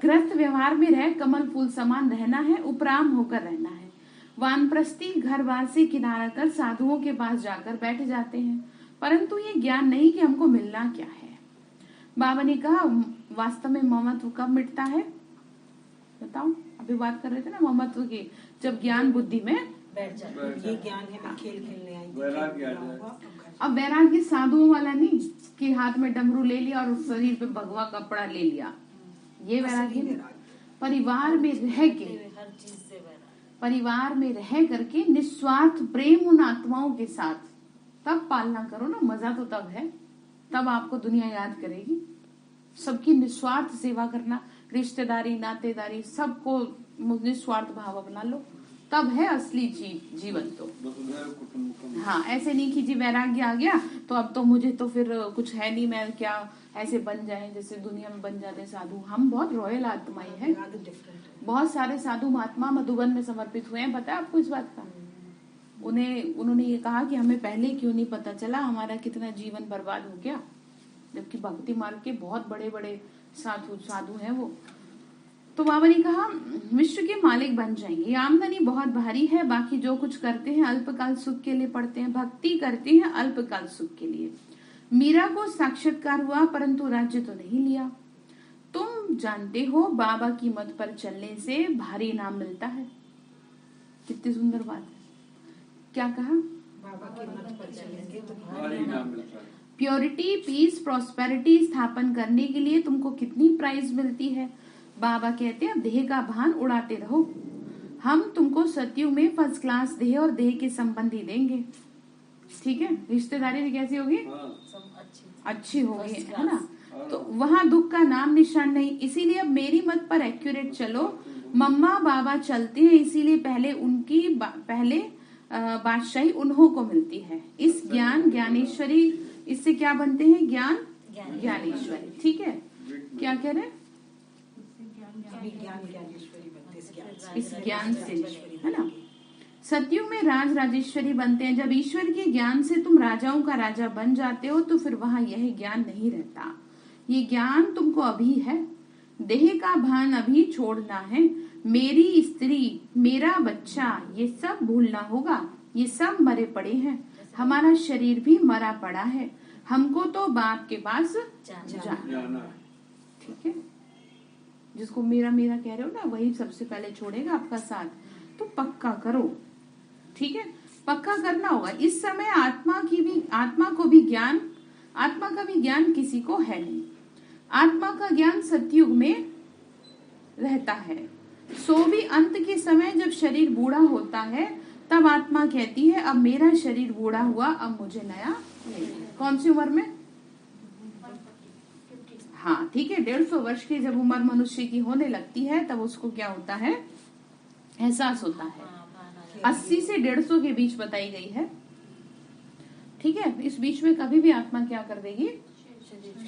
ग्रस्त व्यवहार में रह कमल फूल समान रहना है, उपराम होकर रहना है। वानप्रस्थी घर बार से किनारा कर साधुओं के पास जाकर बैठ जाते हैं, परंतु ये ज्ञान नहीं कि हमको मिलना क्या है। बाबा ने कहा वास्तव में ममत्व कब मिटता है, बताओ। अभी बात कर रहे थे ना ममत्व की, जब ज्ञान बुद्धि में बैठ जाए। ये ज्ञान है, मैं खेल खेलने आई थी। अब वैराग्य साधुओं वाला नहीं कि हाथ में डमरू ले लिया और शरीर पे भगवा कपड़ा ले लिया, ये वैराग्य नहीं। परिवार में रह के, हर चीज से परिवार में रह करके निस्वार्थ प्रेम उन आत्माओं के साथ तब पालना करो ना, मजा तो तब है, तब आपको दुनिया याद करेगी। सबकी निस्वार्थ सेवा करना, रिश्तेदारी नातेदारी सबको निस्वार्थ भाव अपना लो, तब है असली जीवन। तो हाँ, ऐसे नहीं कि जी वैराग्य आ गया तो अब तो मुझे तो फिर कुछ है नहीं, मैं क्या ऐसे बन जाए जैसे दुनिया में बन जाते साधु। हम बहुत रॉयल आत्माएं हैं, बहुत सारे साधु महात्मा मधुबन में समर्पित हुए हैं, पता है आपको इस बात का। उन्होंने ये कहा कि हमें पहले क्यों नहीं पता चला, हमारा कितना जीवन बर्बाद हो गया, जबकि भक्ति मार्ग के बहुत बड़े बड़े साधु हैं वो। तो बाबा ने कहा विश्व के मालिक बन जाएंगे, ये आमदनी बहुत भारी है, बाकी जो कुछ करते हैं अल्पकाल सुख के लिए पढ़ते हैं, भक्ति करते हैं अल्पकाल सुख के लिए। मीरा को साक्षात्कार हुआ परंतु राज्य तो नहीं लिया। तुम जानते हो बाबा की मत पर चलने से भारी इनाम मिलता है। कितनी सुंदर बात है। क्या कहा, बाबा की मत पर चलेंगे तो भारी इनाम मिलता है। प्योरिटी पीस प्रॉस्पेरिटी स्थापन करने के लिए तुमको कितनी प्राइज मिलती है। बाबा कहते हैं देह का भान उड़ाते रहो, हम तुमको सतयुग में फर्स्ट क्लास देह और देह के संबंधी देंगे, ठीक है। रिश्तेदारी भी कैसी होगी, अच्छी होगी, है ना। तो वहाँ दुख का नाम निशान नहीं, इसीलिए अब मेरी मत पर एक्यूरेट चलो। मम्मा बाबा चलते हैं, इसीलिए पहले उनकी पहले बादशाही उन्हों को मिलती है। इस ज्ञान ज्ञानेश्वरी, इससे क्या बनते हैं, ज्ञान ज्ञानेश्वरी, ठीक है। क्या कह रहे हैं, इस ज्ञान से, है ना। सतयुग में राज राजेश्वरी बनते हैं। जब ईश्वर के ज्ञान से तुम राजाओं का राजा बन जाते हो तो फिर वहाँ यह ज्ञान नहीं रहता। ये ज्ञान तुमको अभी है, देह का भान अभी छोड़ना है। मेरी स्त्री, मेरा बच्चा, ये सब भूलना होगा। ये सब मरे पड़े हैं, हमारा शरीर भी मरा पड़ा है, हमको तो बाप के पास जाना, ठीक है। जिसको मेरा मेरा कह रहे हो ना, वही सबसे पहले छोड़ेगा आपका साथ। तो पक्का करो, ठीक है, पक्का करना होगा। इस समय आत्मा को भी ज्ञान, आत्मा का भी ज्ञान किसी को है नहीं। आत्मा का ज्ञान सतयुग में रहता है। सो भी अंत के समय जब शरीर बूढ़ा होता है तब आत्मा कहती है अब मेरा शरीर बूढ़ा हुआ, अब मुझे नया नहीं। कौन सी उम्र में, हाँ ठीक है, 150 वर्ष की जब उम्र मनुष्य की होने लगती है तब उसको क्या होता है, एहसास होता है। 80 से 150 के बीच बताई गई है, ठीक है, इस बीच में कभी भी आत्मा क्या कर देगी,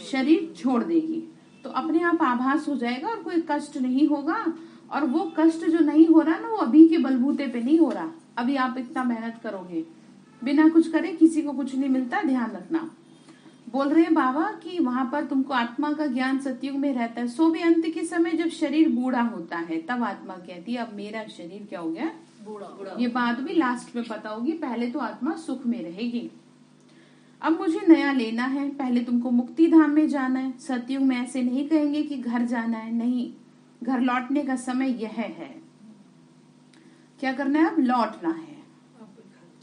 शरीर छोड़ देगी। तो अपने आप आभास हो जाएगा और कोई कष्ट नहीं होगा। और वो कष्ट जो नहीं हो रहा ना, वो अभी के बलबूते पे नहीं हो रहा। अभी आप इतना मेहनत करोगे, बिना कुछ करे किसी को कुछ नहीं मिलता, ध्यान रखना। बोल रहे हैं बाबा कि वहां पर तुमको आत्मा का ज्ञान सतयुग में रहता है। सो भी अंत के समय जब शरीर बूढ़ा होता है तब आत्मा कहती है अब मेरा शरीर क्या हो गया, बूढ़ा। ये बात भी लास्ट में पता होगी, पहले तो आत्मा सुख में रहेगी। अब मुझे नया लेना है, पहले तुमको मुक्ति धाम में जाना है। सतयुग में ऐसे नहीं कहेंगे कि घर जाना है, नहीं, घर लौटने का समय यह है। क्या करना है, अब लौटना है,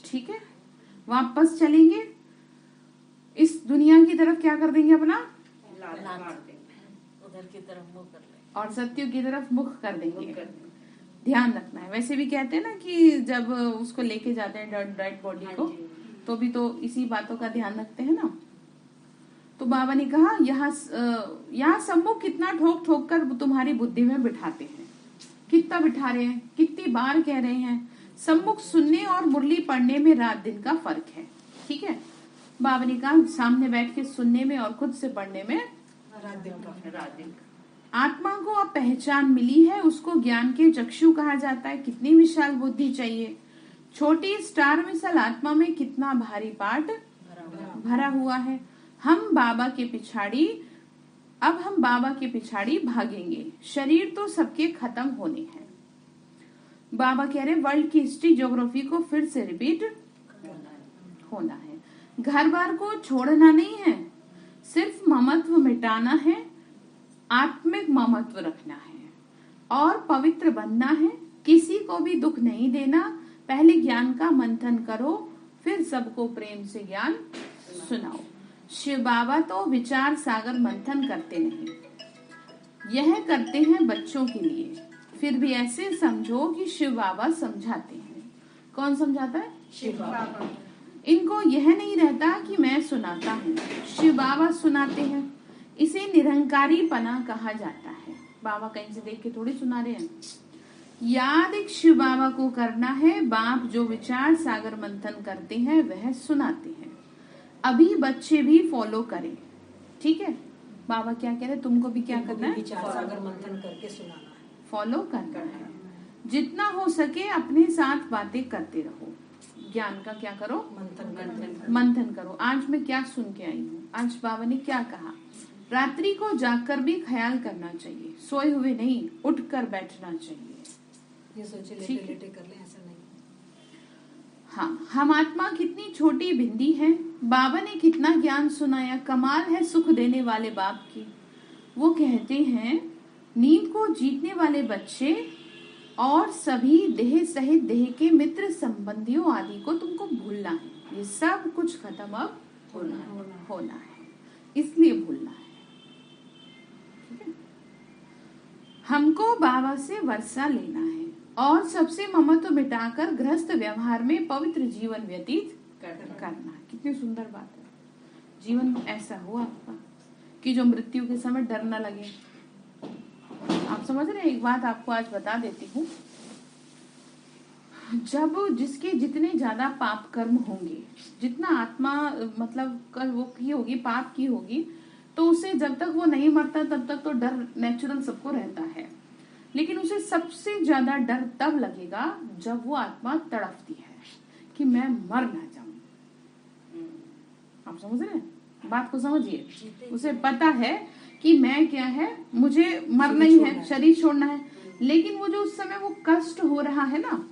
ठीक है। वापस चलेंगे इस दुनिया की तरफ, क्या कर देंगे अपना, उधर की तरफ मुख कर ले और सतयुग की तरफ मुख कर देंगे। ध्यान रखना है। वैसे भी कहते हैं ना कि जब उसको लेके जाते हैं डेड बॉडी को, तो भी तो इसी बातों का ध्यान रखते हैं ना। तो बाबा ने कहा यहाँ सम्मुख कितना ठोक ठोक कर तुम्हारी बुद्धि में बिठाते हैं। कितना बिठा रहे हैं, कितनी बार कह रहे हैं। सम्मुख सुनने और मुरली पढ़ने में रात दिन का फर्क है, ठीक है। बाबा ने कहा सामने बैठ के सुनने में और खुद से पढ़ने में रात दिन आत्मा को अब पहचान मिली है, उसको ज्ञान के चक्षु कहा जाता है। कितनी विशाल बुद्धि चाहिए। छोटी स्टार मिसल आत्मा में कितना भारी पाठ भरा हुआ है। हम बाबा के पिछाड़ी भागेंगे। शरीर तो सबके खत्म होने हैं। बाबा कह रहे वर्ल्ड की हिस्ट्री ज्योग्राफी को फिर से रिपीट होना है। घर बार को छोड़ना नहीं है, सिर्फ ममत्व मिटाना है, आत्मिक ममत्व रखना है और पवित्र बनना है। किसी को भी दुख नहीं देना। पहले ज्ञान का मंथन करो, फिर सबको प्रेम से ज्ञान सुनाओ। शिव बाबा तो विचार सागर मंथन करते नहीं, यह करते हैं बच्चों के लिए। फिर भी ऐसे समझो कि शिव बाबा समझाते हैं। कौन समझाता है, शिव बाबा। इनको यह नहीं रहता कि मैं सुनाता हूँ, शिव बाबा सुनाते हैं। इसे निरंकारी पना कहा जाता है। बाबा कहीं से देख के थोड़ी सुना रहे हैं। याद एक शिव बाबा को करना है। बाप जो विचार सागर मंथन करते हैं वह सुनाते हैं। अभी बच्चे भी फॉलो करें, ठीक है। बाबा क्या कह रहे हैं, तुमको भी क्या करना है, विचार सागर मंथन करके सुनाना है, फॉलो करना है। जितना हो सके अपने साथ बातें करते रहो। ज्ञान का क्या करो, मंथन करो। आज मैं क्या सुन के आई हूँ, आज बाबा ने क्या कहा। रात्रि को जाकर भी ख्याल करना चाहिए, सोए हुए नहीं, उठकर बैठना चाहिए। ये सोचे लेटे लेटे कर ले, ऐसा नहीं। हाँ, हम आत्मा कितनी छोटी भिंडी है। बाबा ने कितना ज्ञान सुनाया। कमाल है सुख देने वाले बाप की। वो कहते हैं नींद को जीतने वाले बच्चे और सभी देह सहित देह के मित्र संबंधियों आदि को तुमको भूलना है। ये सब कुछ खत्म अब होना है, इसलिए भूलना है, ठीक है। हमको बाबा से वर्षा लेना है और सबसे ममत्व मिटाकर गृहस्थ व्यवहार में पवित्र जीवन व्यतीत करना। कितनी सुंदर बात है। जीवन ऐसा हो आपका कि जो मृत्यु के समय डर न लगे। आप समझ रहे हैं। एक बात आपको आज बता देती हूँ, जब जिसके जितने ज्यादा पाप कर्म होंगे, जितना आत्मा मतलब वो की होगी, पाप की होगी, तो उसे जब तक वो नहीं मरता तब तक तो डर नेचुरल सबको रहता है। लेकिन उसे सबसे ज्यादा डर तब लगेगा जब वो आत्मा तड़पती है कि मैं मर ना जाऊं। आप समझ रहे हैं, बात को समझिए। उसे पता है कि मैं क्या है, मुझे मरना ही है, शरीर छोड़ना है। लेकिन वो जो उस समय वो कष्ट हो रहा है ना,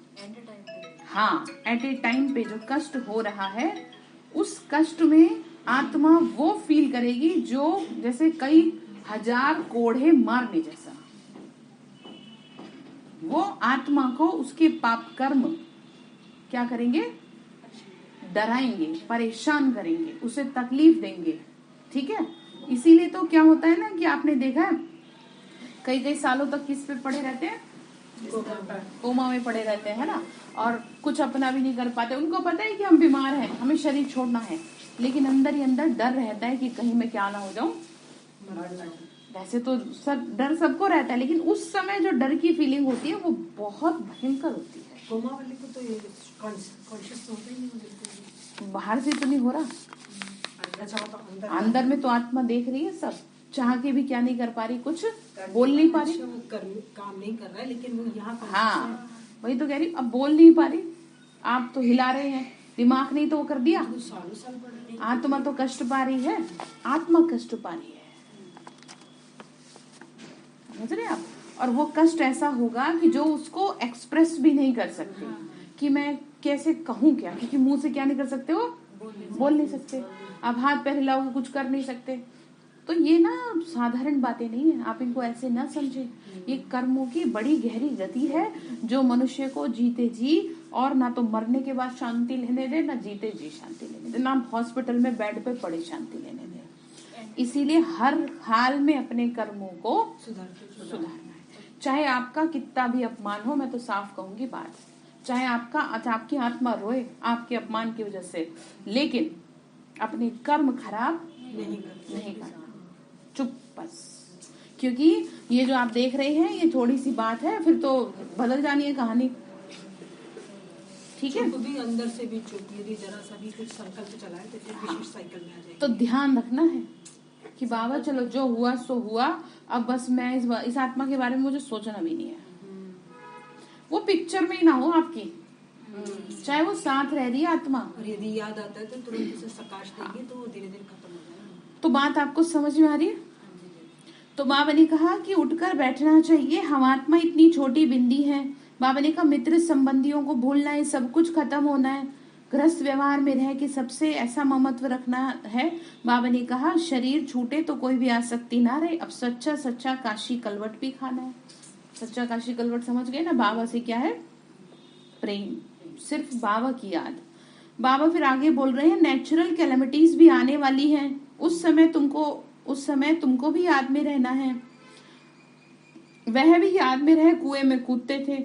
हाँ, एट ए टाइम पे जो कष्ट हो रहा है, उस कष्ट में आत्मा वो फील करेगी जो जैसे कई हजार कोढ़े मारने जैसा। वो आत्मा को उसके पाप कर्म क्या करेंगे, डराएंगे, परेशान करेंगे, उसे तकलीफ देंगे, ठीक है। इसीलिए तो क्या होता है ना कि आपने देखा है कई कई सालों तक किस पे पड़े रहते हैं, कोमा में पड़े रहते हैं ना, और कुछ अपना भी नहीं कर पाते। उनको पता है कि हम बीमार हैं, हमें शरीर छोड़ना है, लेकिन अंदर ही अंदर डर रहता है कि कहीं मैं क्या ना हो जाऊं। वैसे तो सब डर सबको रहता है, लेकिन उस समय जो डर की फीलिंग होती है वो बहुत भयंकर होती है। कोमा वाले को तो ये कॉन्शियस होता ही नहीं। बाहर से तो नहीं हो रहा, अंदर में तो आत्मा देख रही है सब, चाह के भी क्या नहीं कर पा रही, कुछ बोल नहीं पा रही, काम नहीं कर रहा है, लेकिन वो यहाँ पर हाँ वही तो कह रही, अब बोल नहीं पा रही, आप तो हिला रहे हैं, दिमाग नहीं तो वो कर दिया, आत्मा तो कष्ट पा रही है, आत्मा कष्ट पा रही है, समझ रहे आप। और वो कष्ट ऐसा होगा कि जो उसको एक्सप्रेस भी नहीं कर सकते, कि मैं कैसे कहूँ क्या, क्योंकि मुंह से क्या नहीं कर सकते, वो बोल नहीं सकते, आप हाथ पैर हिलाओगे कुछ कर नहीं सकते। तो ये ना साधारण बातें नहीं है, आप इनको ऐसे ना समझे, ये कर्मों की बड़ी गहरी गति है जो मनुष्य को जीते जी और ना तो मरने के बाद शांति लेने दे, ना जीते जी शांति लेने दे, ना हॉस्पिटल में बेड पे पड़े शांति लेने दे। इसीलिए हर हाल में अपने कर्मों को सुधारना है, चाहे आपका कितना भी अपमान हो। मैं तो साफ कहूंगी बात, चाहे आपकी आत्मा रोए आपके अपमान की वजह से, लेकिन अपने कर्म खराब नहीं करना, चुप बस। क्योंकि ये जो आप देख रहे हैं ये थोड़ी सी बात है, फिर तो बदल जानी है कहानी, ठीक है। भी अंदर से भी चुप, यदि जरा सा भी कुछ संकल्प चलाए तो फिर विशेष साइकिल में आ जाएगी। तो ध्यान रखना है कि बाबा चलो जो हुआ सो हुआ, अब बस मैं इस आत्मा के बारे में मुझे सोचना भी नहीं है। वो पिक्चर में ही ना हो आपकी, चाहे वो साथ रह रही है आत्मा, और यदि याद आता है तो तुरंत उसे प्रकाश देंगे तो वो धीरे धीरे खत्म हो जाएगा। तो बात आपको समझ में आ रही है। तो बाबा ने कहा कि उठकर बैठना चाहिए, हम आत्मा इतनी छोटी बिंदी है। बाबा ने कहा मित्र संबंधियों को भूलना है, सब कुछ खत्म होना है, गृहस्थ व्यवहार में रह के सबसे ऐसा ममत्व रखना है। बाबा ने कहा शरीर छूटे तो कोई भी आसक्ति ना रहे, अब सच्चा सच्चा काशी कलवट भी खाना है। सच्चा काशी कलवट समझ गए ना, बाबा से क्या है, प्रेम, सिर्फ बाबा की याद। बाबा फिर आगे बोल रहे हैं नेचुरल कैलेमिटीज भी आने वाली हैं, उस समय तुमको भी याद में रहना है। वह भी याद में रहे कुएं में कूदते थे,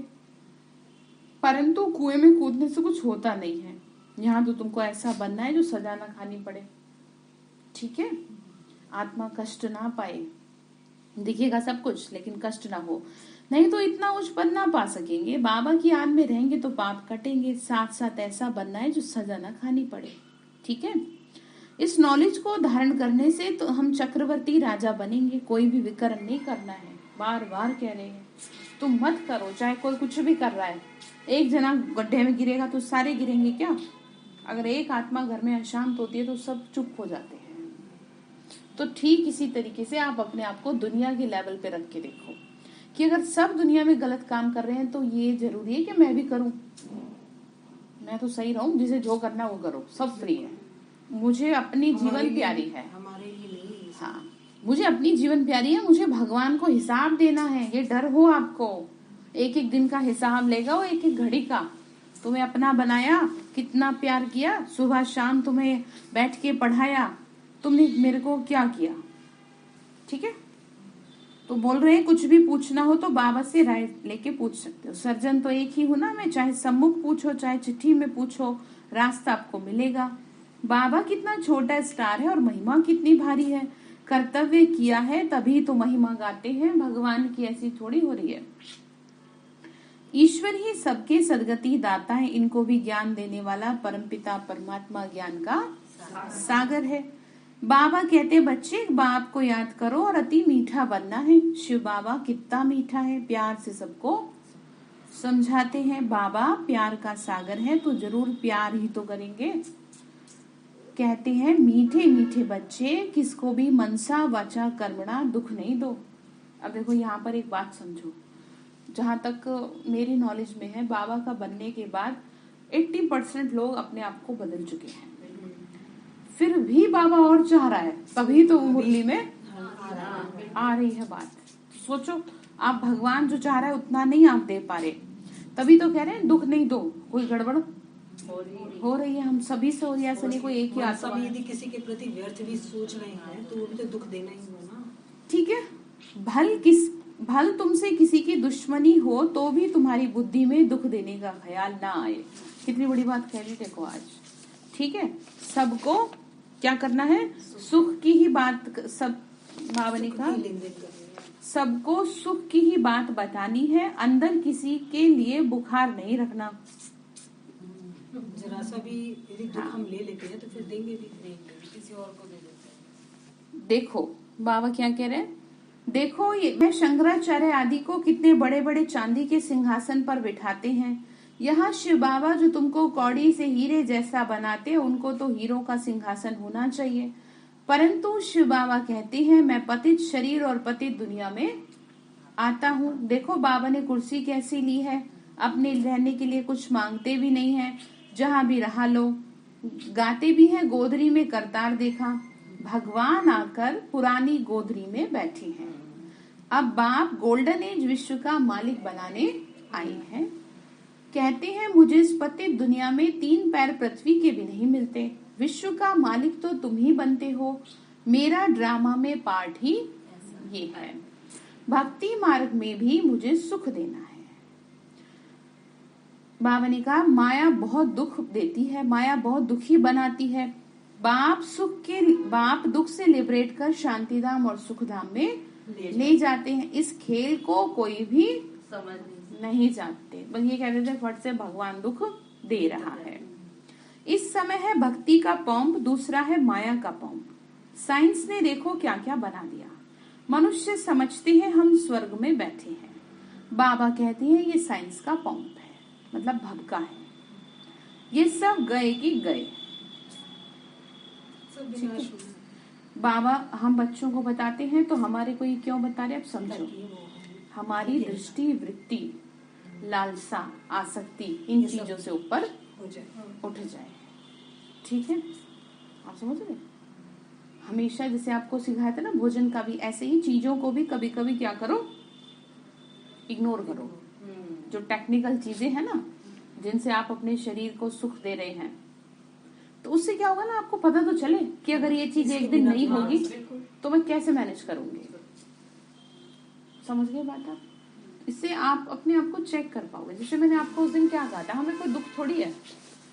परंतु कुएं में कूदने से कुछ होता नहीं है, यहाँ तो तुमको ऐसा बनना है जो सजा ना खानी पड़े, ठीक है। आत्मा कष्ट ना पाए, दिखेगा सब कुछ लेकिन कष्ट ना हो, नहीं तो इतना उच्च पद ना पा सकेंगे। बाबा की याद में रहेंगे तो पाप कटेंगे, साथ साथ ऐसा बनना है जो सजा ना खानी पड़े, ठीक है। इस नॉलेज को धारण करने से तो हम चक्रवर्ती राजा बनेंगे, कोई भी विकर्ण नहीं करना है। बार बार कह रहे हैं तुम मत करो, चाहे कोई कुछ भी कर रहा है। एक जना गड्ढे में गिरेगा तो सारे गिरेंगे क्या? अगर एक आत्मा घर में अशांत होती है तो सब चुप हो जाते हैं। तो ठीक इसी तरीके से आप अपने आप को दुनिया के लेवल पे रख के देखो कि अगर सब दुनिया में गलत काम कर रहे हैं तो ये जरूरी है कि मैं भी करूं, मैं तो सही रहूं, जिसे जो करना वो करो, सब फ्री है। मुझे अपनी जीवन प्यारी है, हमारे लिए नहीं। हाँ मुझे अपनी जीवन प्यारी है, मुझे भगवान को हिसाब देना है। ये डर हो आपको, एक एक दिन का हिसाब लेगा वो, एक एक घड़ी का। तुम्हें अपना बनाया, कितना प्यार किया, सुबह शाम तुम्हें बैठ के पढ़ाया, तुमने मेरे को क्या किया, ठीक है। तो बोल रहे हैं कुछ भी पूछना हो तो बाबा से राय लेके पूछ सकते हो। सर्जन तो एक ही हूं ना मैं, चाहे सम्मुख पूछो चाहे चिट्ठी में पूछो, रास्ता आपको मिलेगा। बाबा कितना छोटा स्टार है और महिमा कितनी भारी है। कर्तव्य किया है तभी तो महिमा गाते हैं, भगवान की ऐसी थोड़ी हो रही है। ईश्वर ही सबके सदगति दाता है, इनको भी ज्ञान देने वाला परमपिता परमात्मा ज्ञान का सागर है। बाबा कहते बच्चे बाप को याद करो और अति मीठा बनना है। शिव बाबा कितना मीठा है, प्यार से सबको समझाते हैं। बाबा प्यार का सागर है तो जरूर प्यार ही तो करेंगे। कहते हैं मीठे मीठे बच्चे किसको भी मनसा वाचा कर्मणा दुख नहीं दो। अब देखो यहाँ पर एक बात समझो, जहां तक मेरी नॉलेज में है, बाबा का बनने के बाद 80% लोग अपने आप को बदल चुके हैं, फिर भी बाबा और चाह रहा है, तभी तो मुरली में आ रही है बात। सोचो आप भगवान जो चाह रहा है उतना नहीं आप दे पा रहे, तभी तो कह रहे हैं दुख नहीं दो। कोई गड़बड़ हो रही है, हम सभी से हो रही है, ऐसा नहीं कोई एक ही आत्मा है। यदि किसी के प्रति व्यर्थ भी सोच रहे हैं तो वो भी तो दुख देना ही है ना, ठीक है। भल तुमसे किसी की दुश्मनी हो तो भी तुम्हारी बुद्धि में दुख देने का ख्याल ना आए। कितनी बड़ी बात कह रही देखो आज, ठीक है। सबको क्या करना है, सुख की ही बात, सब बाबा ने कहा सबको सुख की ही बात बतानी है, अंदर किसी के लिए बुखार नहीं रखना। जरा सा भी यदि दुख हम ले लेते हैं तो फिर देंगे भी, किसी और को दे देते हैं। देखो बाबा क्या कह रहे हैं, देखो ये मैं शंकराचार्य आदि को कितने बड़े बड़े चांदी के सिंहासन पर बिठाते हैं। यहाँ शिव बाबा जो तुमको कौड़ी से हीरे जैसा बनाते हैं, उनको तो हीरों का सिंहासन होना चाहिए, परंतु शिव बाबा कहते हैं मैं पतित शरीर और पतित दुनिया में आता हूँ। देखो बाबा ने कुर्सी कैसी ली है, अपने रहने के लिए कुछ मांगते भी नहीं है, जहाँ भी रहा लो। गाते भी हैं, गोदरी में करतार देखा, भगवान आकर पुरानी गोदरी में बैठे हैं। अब बाप गोल्डन एज विश्व का मालिक बनाने आए हैं। कहते हैं मुझे इस पतित दुनिया में 3 पैर पृथ्वी के भी नहीं मिलते, विश्व का मालिक तो तुम ही बनते हो, मेरा ड्रामा में पार्ट ही ये है। भक्ति मार्ग में भी मुझे सुख देना है। बाबा ने कहा माया बहुत दुख देती है, माया बहुत दुखी बनाती है। बाप दुख से लिबरेट कर शांति धाम और सुख धाम में ले जाते हैं। इस खेल को कोई भी समझ नहीं जानते, बस ये कहते थे फट से भगवान दुख दे रहा है। इस समय है भक्ति का पंप, दूसरा है माया का पंप। साइंस ने देखो क्या क्या बना दिया। मनुष्य समझते हैं हम स्वर्ग में बैठे हैं, बाबा कहते हैं ये साइंस का पंप है, मतलब भबका है। ये सब गए कि गए। बाबा हम बच्चों को बताते हैं तो हमारे को ये क्यों बता रहे, अब समझो। हमारी दृष्टि, वृत्ति, लालसा, आसक्ति इन चीजों से ऊपर उठ जाए, ठीक है। आप समझ रहे, हमेशा जैसे आपको सिखाया था ना भोजन का भी, ऐसे ही चीजों को भी कभी कभी क्या करो, इग्नोर करो। जो टेक्निकल चीजें हैं ना, जिनसे आप अपने शरीर को सुख दे रहे हैं, तो उससे क्या होगा ना, आपको पता तो चले कि अगर ये चीज एक दिन नहीं होगी तो मैं कैसे मैनेज करूंगी। समझ गए बात आप? इससे आप अपने आप को चेक कर पाओगे। जैसे मैंने आपको उस दिन क्या कहा था, हमें कोई दुख थोड़ी है,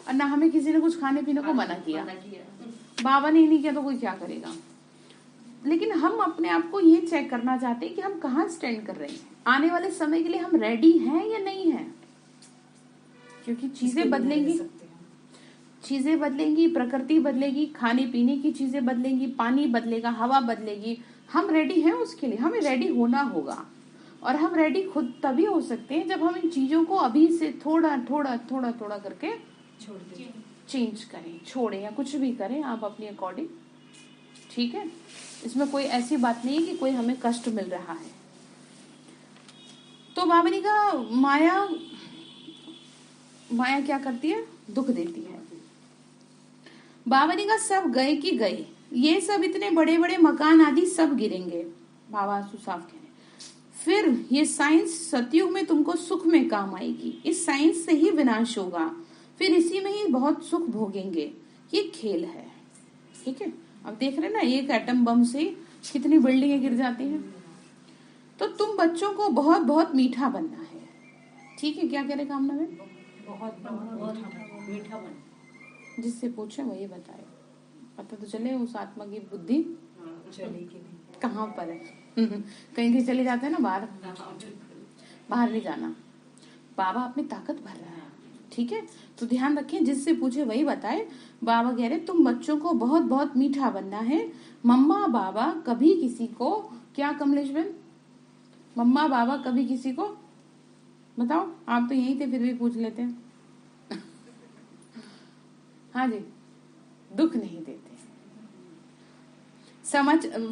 और ना हमें किसी ने कुछ खाने पीने को मना किया। बाबा ने ही नहीं किया तो कोई क्या करेगा। लेकिन हम अपने आप को ये चेक करना चाहते हैं कि हम कहाँ स्टैंड कर रहे हैं, आने वाले समय के लिए हम रेडी हैं या नहीं है। क्योंकि चीजें बदलेंगी, चीजें बदलेंगी, प्रकृति बदलेगी, खाने पीने की चीजें बदलेंगी, पानी बदलेगा, हवा बदलेगी। हम रेडी हैं उसके लिए, हमें रेडी होना होगा। और हम रेडी खुद तभी हो सकते हैं जब हम इन चीजों को अभी से थोड़ा थोड़ा थोड़ा थोड़ा करके चेंज करें, छोड़ें या कुछ भी करें आप अपनी अकॉर्डिंग, ठीक है। इसमें कोई ऐसी बात नहीं है कि कोई हमें कष्ट मिल रहा है। तो बाबा ने कहा माया क्या करती है, दुख देती है। बाबा ने कहा सब गए कि गए, ये सब इतने बड़े बड़े मकान आदि सब गिरेंगे। बाबा आंसू साफ कह रहे, फिर ये साइंस सतयुग में तुमको सुख में काम आएगी, इस साइंस से ही विनाश होगा, फिर इसी में ही बहुत सुख भोगेंगे। ये खेल है, ठीक है। अब देख रहे ना, एक एटम बम से कितनी बिल्डिंगें गिर जाती हैं। तो तुम बच्चों को बहुत बहुत मीठा बनना है, ठीक है। क्या कह रहे कामना में, बहुत मीठा बन, जिससे पूछे वही बताए, पता तो चले उस आत्मा की बुद्धि कहाँ पर है। कहीं कहीं चले जाते हैं ना बाहर, बाहर नहीं जाना, बाबा अपनी ताकत भर रहा है, ठीक है। तो ध्यान रखें, जिससे पूछे वही बताए। बाबा कह रहे तुम बच्चों को बहुत बहुत मीठा बनना है। मम्मा बाबा कभी किसी को, क्या कमलेश बहन, मम्मा बाबा कभी किसी को, बताओ, आप तो यहीं थे फिर भी पूछ लेते हैं। हाँ जी, दुख नहीं देते,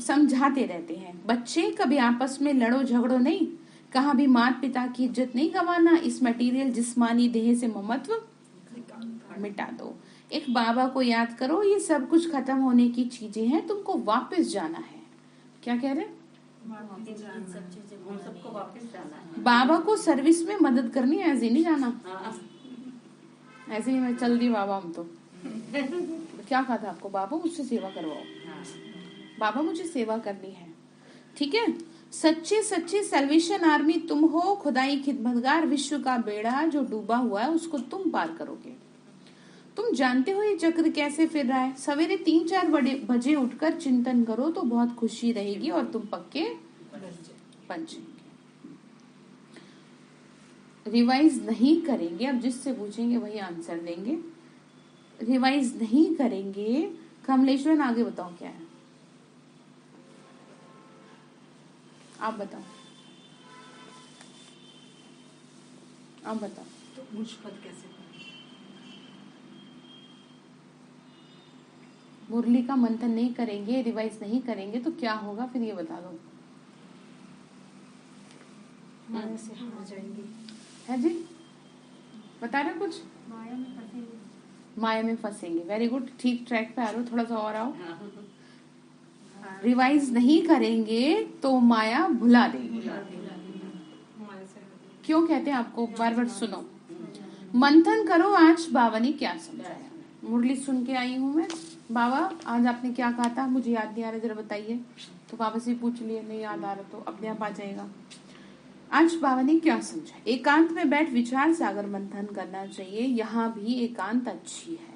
समझाते रहते हैं। बच्चे कभी आपस में लड़ो झगड़ो नहीं, कहाँ भी माता पिता की इज्जत नहीं गंवाना, इस मटेरियल जिस्मानी देह से ममत्व मिटा दो। एक बाबा को याद करो, ये सब कुछ खत्म होने की चीजें हैं, तुमको वापस जाना है। क्या कह रहे, सबको वापस जाना है। बाबा को सर्विस में मदद करनी है, ऐसे नहीं जाना, ऐसे ही मैं चल दी बाबा हम तो। क्या कहा था आपको, बाबा मुझसे सेवा करवाओ, बाबा मुझे सेवा करनी है, ठीक है। सच्ची सच्ची सल्वेशन आर्मी तुम हो, खुदाई खिदमतगार, विश्व का बेड़ा जो डूबा हुआ है उसको तुम पार करोगे। तुम जानते हो ये चक्र कैसे फिर रहा है। सवेरे 3-4 बजे उठकर चिंतन करो तो बहुत खुशी रहेगी और तुम पक्के बन जाएंगे। रिवाइज नहीं करेंगे, अब जिससे पूछेंगे वही आंसर देंगे। रिवाइज नहीं करेंगे, कमलेश्वर आगे बताओ क्या है, आप बताओ, आप बताओ। तो ऊंच पद कैसे करें? मुरली का मंथन नहीं करेंगे, रिवाइज नहीं करेंगे तो क्या होगा फिर ये बता दो। माया से हार जाएंगे। है जी, बता रहे कुछ? माया में फंसेंगे। वेरी गुड, ठीक ट्रैक पे आ रहे हो, थोड़ा सा और आओ। रिवाइज नहीं करेंगे तो माया भुला देगी। क्यों कहते हैं आपको, बार बार सुनो। मंथन करो, आज बाबा ने क्या समझाया। मुरली सुन के आई हूँ मैं, बाबा आज आपने क्या कहा था, मुझे याद नहीं आ रहा, जरा बताइए। तो बाबा से पूछ लिए, नहीं याद आ रहा तो अपने आप आ जाएगा। आज बाबा ने क्या समझा। एकांत में बैठ विचार सागर मंथन करना चाहिए। यहाँ भी एकांत अच्छी है,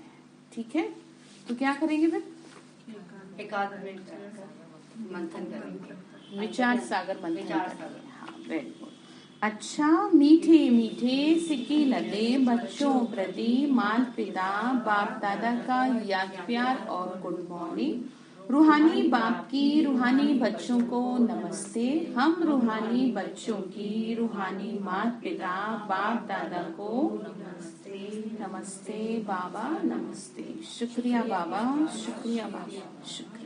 ठीक है। तो क्या करेंगे फिर, एकांत में मंथन करेंगे, विचार सागर मंथन करेंगे। हाँ, वेरी गुड। अच्छा, मीठे मीठे सिक्की लते बच्चों प्रति माता पिता बाप दादा का याद प्यार और गुड मॉर्निंग। रूहानी बाप की रूहानी बच्चों को नमस्ते। हम रूहानी बच्चों की रूहानी माता पिता बाप दादा को नमस्ते बाबा, नमस्ते। शुक्रिया बाबा, शुक्रिया बाबा, शुक्रिया।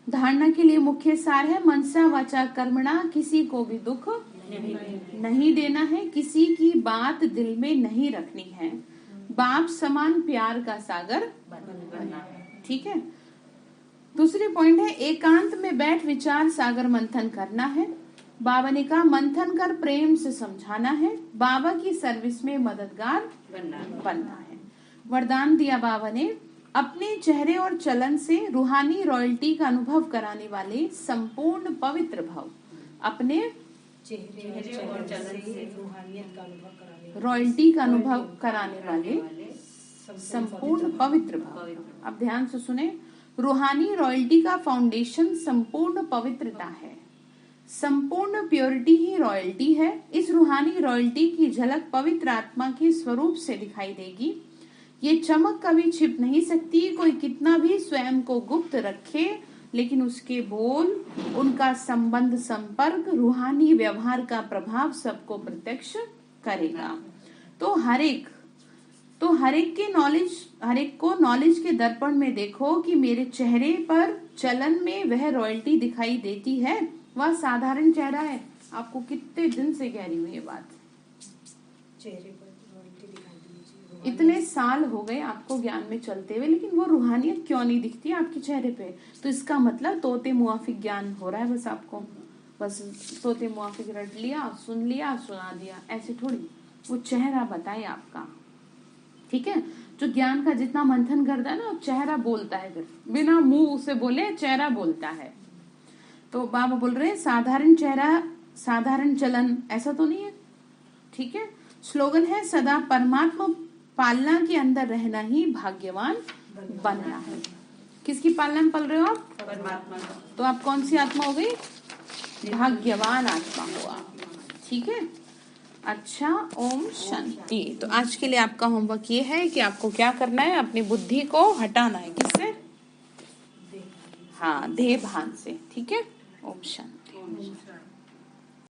धारणा के लिए मुख्य सार है, मनसा वाचा कर्मणा, किसी को भी दुख नहीं देना है, किसी की बात दिल में नहीं रखनी है, बाप समान प्यार का सागर बनना है, ठीक है। दूसरी पॉइंट है, एकांत में बैठ विचार सागर मंथन करना है। बाबा ने कहा मंथन कर प्रेम से समझाना है, बाबा की सर्विस में मददगार बनना है। वरदान दिया बाबा ने, अपने चेहरे और चलन से रूहानी रॉयल्टी का अनुभव कराने वाले संपूर्ण पवित्र भव। अपने चेहरे और चलन से रूहानियत का अनुभव कराने, रॉयल्टी का अनुभव कराने वाले संपूर्ण पवित्र भव। अब ध्यान से सुने, रूहानी रॉयल्टी का फाउंडेशन संपूर्ण पवित्रता है। संपूर्ण प्योरिटी ही रॉयल्टी है। इस रूहानी रॉयल्टी की झलक पवित्र आत्मा के स्वरूप से दिखाई देगी। ये चमक कभी छिप नहीं सकती। कोई कितना भी स्वयं को गुप्त रखे, लेकिन उसके बोल, उनका संबंध, संपर्क, रूहानी व्यवहार का प्रभाव सबको प्रत्यक्ष करेगा। तो हर एक को नॉलेज के दर्पण में देखो कि मेरे चेहरे पर चलन में वह रॉयल्टी दिखाई देती है, वह साधारण चेहरा है। आपको कितने दिन से कह रही हूँ ये बात, चेहरे पर रॉयल्टी दिखाई दीजिए। इतने साल हो गए आपको ज्ञान में चलते हुए, लेकिन वो रूहानियत क्यों नहीं दिखती आपके चेहरे पे। तो इसका मतलब तोते मुआफिक ज्ञान हो रहा है बस आपको, बस तोते मुआफिक रट लिया, सुन लिया, सुना दिया, ऐसे थोड़ी। वो चेहरा बताए आपका, ठीक है। जो ज्ञान का जितना मंथन करता है ना, चेहरा बोलता है, फिर बिना मुंह उसे बोले चेहरा बोलता है। तो बाबा बोल रहे हैं साधारण चेहरा साधारण चलन ऐसा तो नहीं है, ठीक है। स्लोगन है, सदा परमात्मा पालना के अंदर रहना ही भाग्यवान बनना है। किसकी पालना में पल रहे हो आप? परमात्मा। तो आप कौन सी आत्मा हो गई? भाग्यवान आत्मा हो आप, ठीक है। अच्छा, ओम शांति। तो आज के लिए आपका होमवर्क ये है कि आपको क्या करना है, अपनी बुद्धि को हटाना है। किससे? हाँ, देह भान से, ठीक है। ओम शांति।